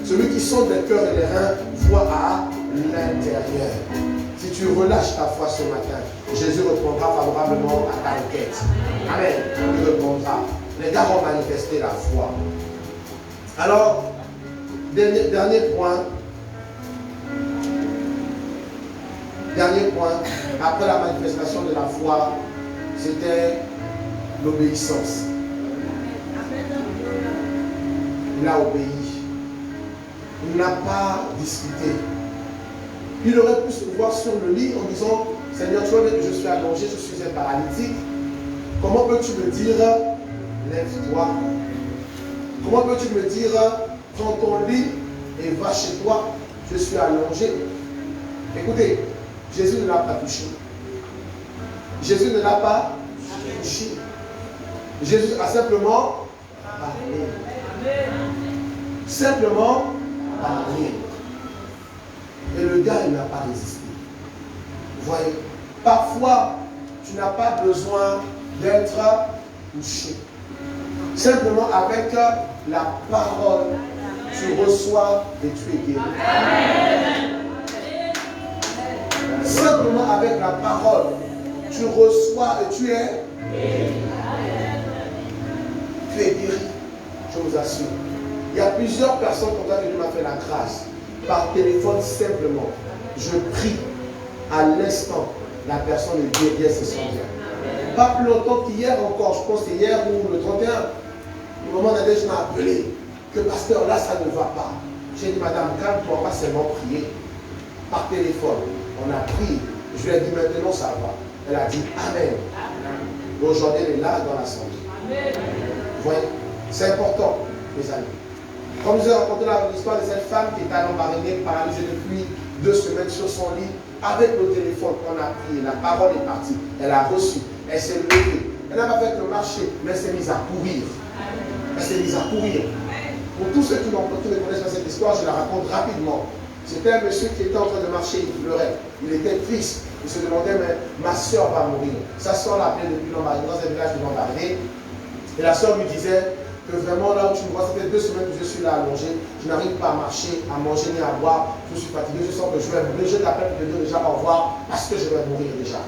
Celui qui sonde les cœurs et les reins voit à l'intérieur. Si tu relâches ta foi ce matin, Jésus répondra favorablement à ta requête. Amen. Il répondra. Les gars vont manifester la foi. Alors, dernier point. Dernier point, après la manifestation de la foi, c'était l'obéissance. Il a obéi. Il n'a pas discuté. Il aurait pu se voir sur le lit en disant, Seigneur, tu vois que je suis allongé, je suis un paralytique. Comment peux-tu me dire, lève-toi? Comment peux-tu me dire, prends ton lit et va chez toi, je suis allongé? Écoutez, Jésus ne l'a pas touché. Jésus ne l'a pas touché. Jésus a simplement parlé. Simplement parlé. Et le gars, il n'a pas résisté. Vous voyez, parfois, tu n'as pas besoin d'être touché. Simplement avec la parole, tu reçois et tu es guéri. Simplement avec la parole, tu reçois et tu es guéri. Tu es guéri, je vous assure. Il y a plusieurs personnes comme ça que Dieu m'a fait la grâce. Par téléphone simplement, je prie à l'instant, la personne est guérie, elle se sent bien. Pas plus longtemps qu'hier encore, je pense que c'est hier ou le 31, au moment où je m'a appelé, que pasteur là ça ne va pas. J'ai dit madame, calme-toi, pas seulement prier. Par téléphone, on a prié. Je lui ai dit maintenant ça va. Elle a dit Amen. Aujourd'hui elle est là dans la santé. Vous voyez, c'est important, mes amis. Comme je vous ai raconté l'histoire de cette femme qui est à l'embarrassée, paralysée depuis 2 semaines sur son lit, avec le téléphone, on a prié, la parole est partie, elle a reçu, elle s'est levée. Elle n'a pas fait que marcher, mais elle s'est mise à courir. Elle s'est mise à courir. Pour tous ceux qui ne connaissent pas cette histoire, je la raconte rapidement. C'était un monsieur qui était en train de marcher, il pleurait, il était triste, il se demandait, mais ma soeur va mourir. Sa soeur l'appelait depuis l'embarrassé, dans un village de l'embarrassé, et la soeur lui disait, que vraiment là où tu me vois, ça fait 2 semaines que je suis là allongé, je n'arrive pas à marcher, à manger ni à boire, je suis fatigué, je sens que je vais mourir, je t'appelle pour te dire déjà au revoir parce que je vais mourir déjà.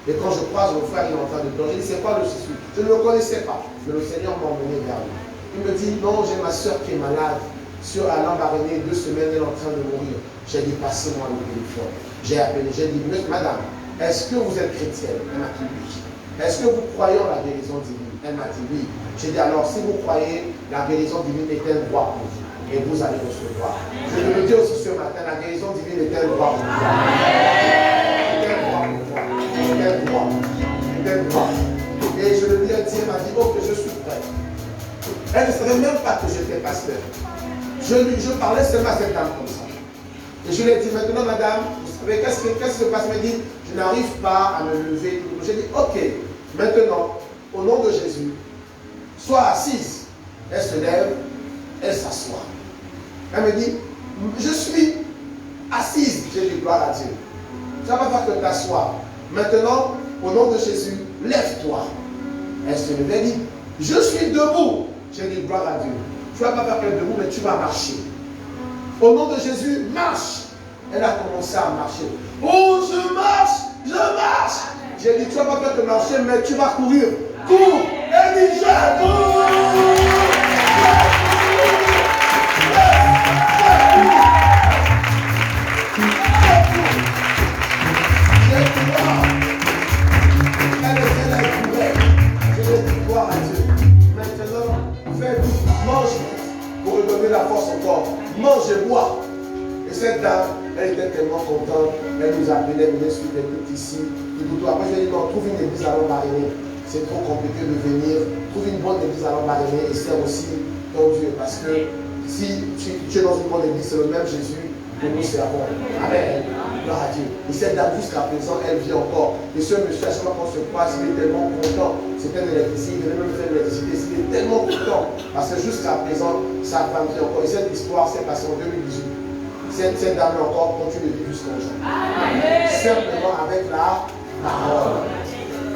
Et quand je croise mon frère, il est en train de pleurer, je ne sais pas le souci, je ne le connaissais pas, mais le Seigneur m'a emmené vers lui. Il me dit, non, j'ai ma soeur qui est malade, sur un embarrassé, 2 semaines, elle est en train de mourir. J'ai dit, passez-moi le téléphone. J'ai appelé, j'ai dit, madame, est-ce que vous êtes chrétienne? Elle m'a dit oui. Est-ce que vous croyez en la guérison divine? Elle m'a dit oui. J'ai dit alors, si vous croyez, la guérison divine est un droit pour vous. Et vous allez recevoir. Je le dis aussi ce matin, la guérison divine est un droit pour vous. C'est un droit pour toi. C'est un droit. C'est un droit. Et je le lui ai dit, elle m'a dit, oh que je suis prêt. Elle ne savait même pas que j'étais pasteur. Je parlais seulement à cette dame comme ça. Et je lui ai dit, maintenant madame, vous savez, qu'est-ce qui se passe? Elle m'a dit, je n'arrive pas à me lever. J'ai dit, ok, maintenant, au nom de Jésus, sois assise. Elle se lève, elle s'assoit. Elle me dit, je suis assise. J'ai dit, gloire à Dieu. Ça ne va pas que t'assoies. Maintenant, au nom de Jésus, lève-toi. Elle se lève, elle dit, je suis debout. J'ai dit, gloire à Dieu. Tu ne vas pas faire que debout, mais tu vas marcher. Au nom de Jésus, marche. Elle a commencé à marcher. Oh, je marche, je marche. J'ai dit, tu ne vas pas faire que marcher, mais tu vas courir. Cours. Elle dit, je cours. La force encore, mange et bois. Et cette dame, elle était tellement contente, elle nous appelait, venez suivre les petits ici. Après, je lui ai dit, non, trouve une église à l'embarrassé. C'est trop compliqué de venir. Trouve une bonne église à l'embarrassé et sers aussi ton Dieu. Parce que si tu es dans une bonne église, c'est le même Jésus que nous servons. Amen. Gloire à Dieu. Et cette dame, jusqu'à présent, elle vit encore. Et ce monsieur, à chaque fois qu'on se croise, il est tellement content. C'était un électricité, il venait même faire l'électricité. Il est tellement content. Parce que jusqu'à présent, sa femme vit encore. Et cette histoire s'est passée en 2018. Cette dame encore continue de vivre jusqu'à aujourd'hui. Simplement avec la parole.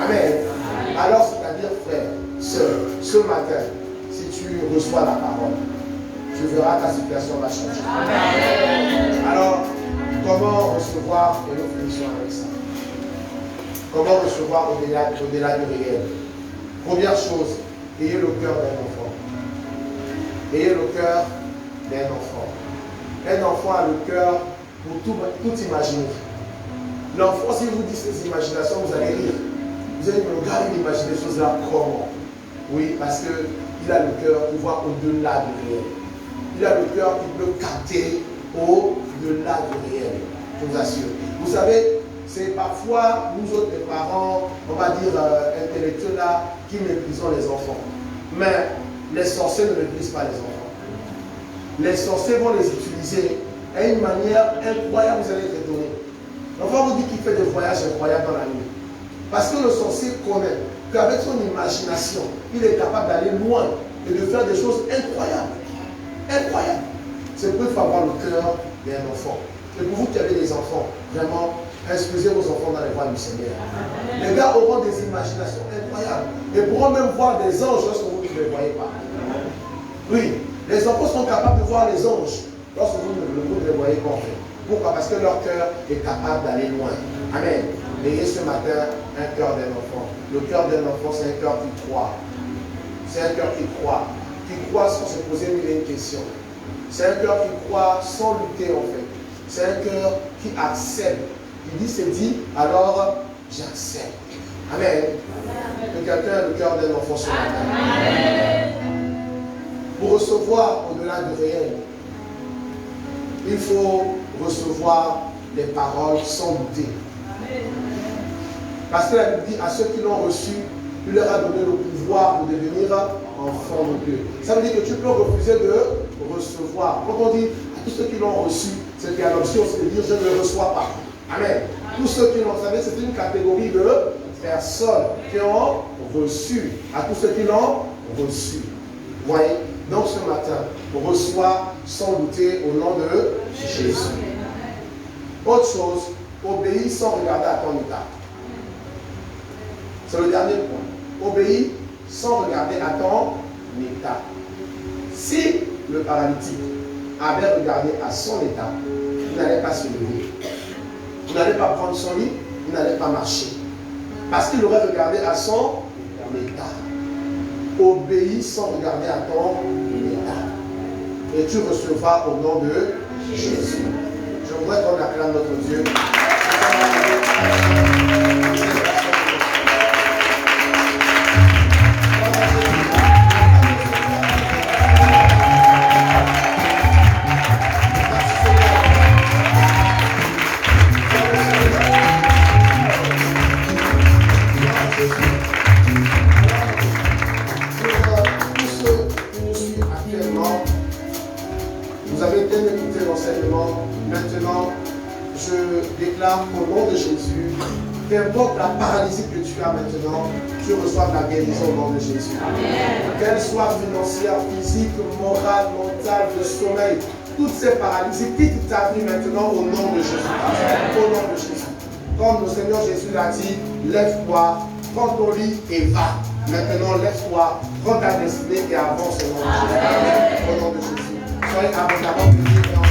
Amen. Alors, c'est-à-dire, frère, sœur, ce matin, si tu reçois la parole, tu verras ta situation va changer. Amen. Alors, comment recevoir, et nous finissons avec ça. Comment recevoir au-delà du réel? Première chose, ayez le cœur d'un enfant. Ayez le cœur d'un enfant. Un enfant a le cœur pour tout imaginer. L'enfant, si vous dites ces imaginations, vous allez rire. Vous allez me regarder, il imagine des choses là comment? Oui, parce qu'il a le cœur pour voir au-delà du réel. Il a le cœur qui peut capter au-delà du réel. Je vous assure. Vous savez, c'est parfois nous autres les parents, on va dire intellectuels là, qui méprisons les enfants. Mais les sorciers ne méprisent pas les enfants. Les sorciers vont les utiliser à une manière incroyable, vous allez être étonné. L'enfant vous dit qu'il fait des voyages incroyables dans la nuit. Parce que le sorcier connaît qu'avec son imagination, il est capable d'aller loin et de faire des choses incroyables. Incroyables. C'est pour il faut avoir le cœur d'un enfant. Et pour vous qui avez des enfants, vraiment, instruisez vos enfants dans les voies du Seigneur. Les gars auront des imaginations incroyables. Et pourront même voir des anges lorsque vous ne les voyez pas. Oui, les enfants sont capables de voir les anges lorsque vous ne les voyez pas en fait. Pourquoi? Parce que leur cœur est capable d'aller loin. Amen. Ayez ce matin un cœur d'un enfant. Le cœur d'un enfant, c'est un cœur qui croit. C'est un cœur qui croit. Qui croit sans se poser mille questions. C'est un cœur qui croit sans lutter en fait. C'est un cœur qui accepte. Il dit, c'est dit, alors j'accepte. Amen. Que quelqu'un ait le cœur d'un enfant ce matin. Pour recevoir au-delà du réel, il faut recevoir les paroles sans douter. Parce que la Bible dit à ceux qui l'ont reçu, il leur a donné le pouvoir de devenir enfants de Dieu. Ça veut dire que tu peux refuser de recevoir. Quand on dit à tous ceux qui l'ont reçu, c'est qu'il y a l'option de dire je ne le reçois pas. Amen. Tous ceux qui l'ont, vous savez, c'est une catégorie de personnes qui ont reçu. À tous ceux qui l'ont reçu. Vous voyez? Donc ce matin, on reçoit sans douter au nom de Jésus. Autre chose, obéis sans regarder à ton état. C'est le dernier point. Obéis sans regarder à ton état. Si le paralytique avait regardé à son état, il n'allait pas se lever. Il n'allait pas prendre son lit, il n'allait pas marcher. Parce qu'il aurait regardé à son état. Obéis sans regarder à ton état. Et tu recevras au nom de Jésus. Je voudrais qu'on acclame notre Dieu. Maintenant, je déclare qu'au nom de Jésus, qu'importe la paralysie que tu as maintenant, tu reçois la guérison au nom de Jésus. Qu'elle soit financière, physique, morale, mentale, de sommeil, toutes ces paralysies, quitte ta vie maintenant au nom de Jésus. Au nom de Jésus. Comme le Seigneur Jésus l'a dit, lève-toi, prends ton lit et va. Maintenant, lève-toi, prends ta destinée et avance au nom de Jésus. Au nom de Jésus. Soyez abondamment bénis.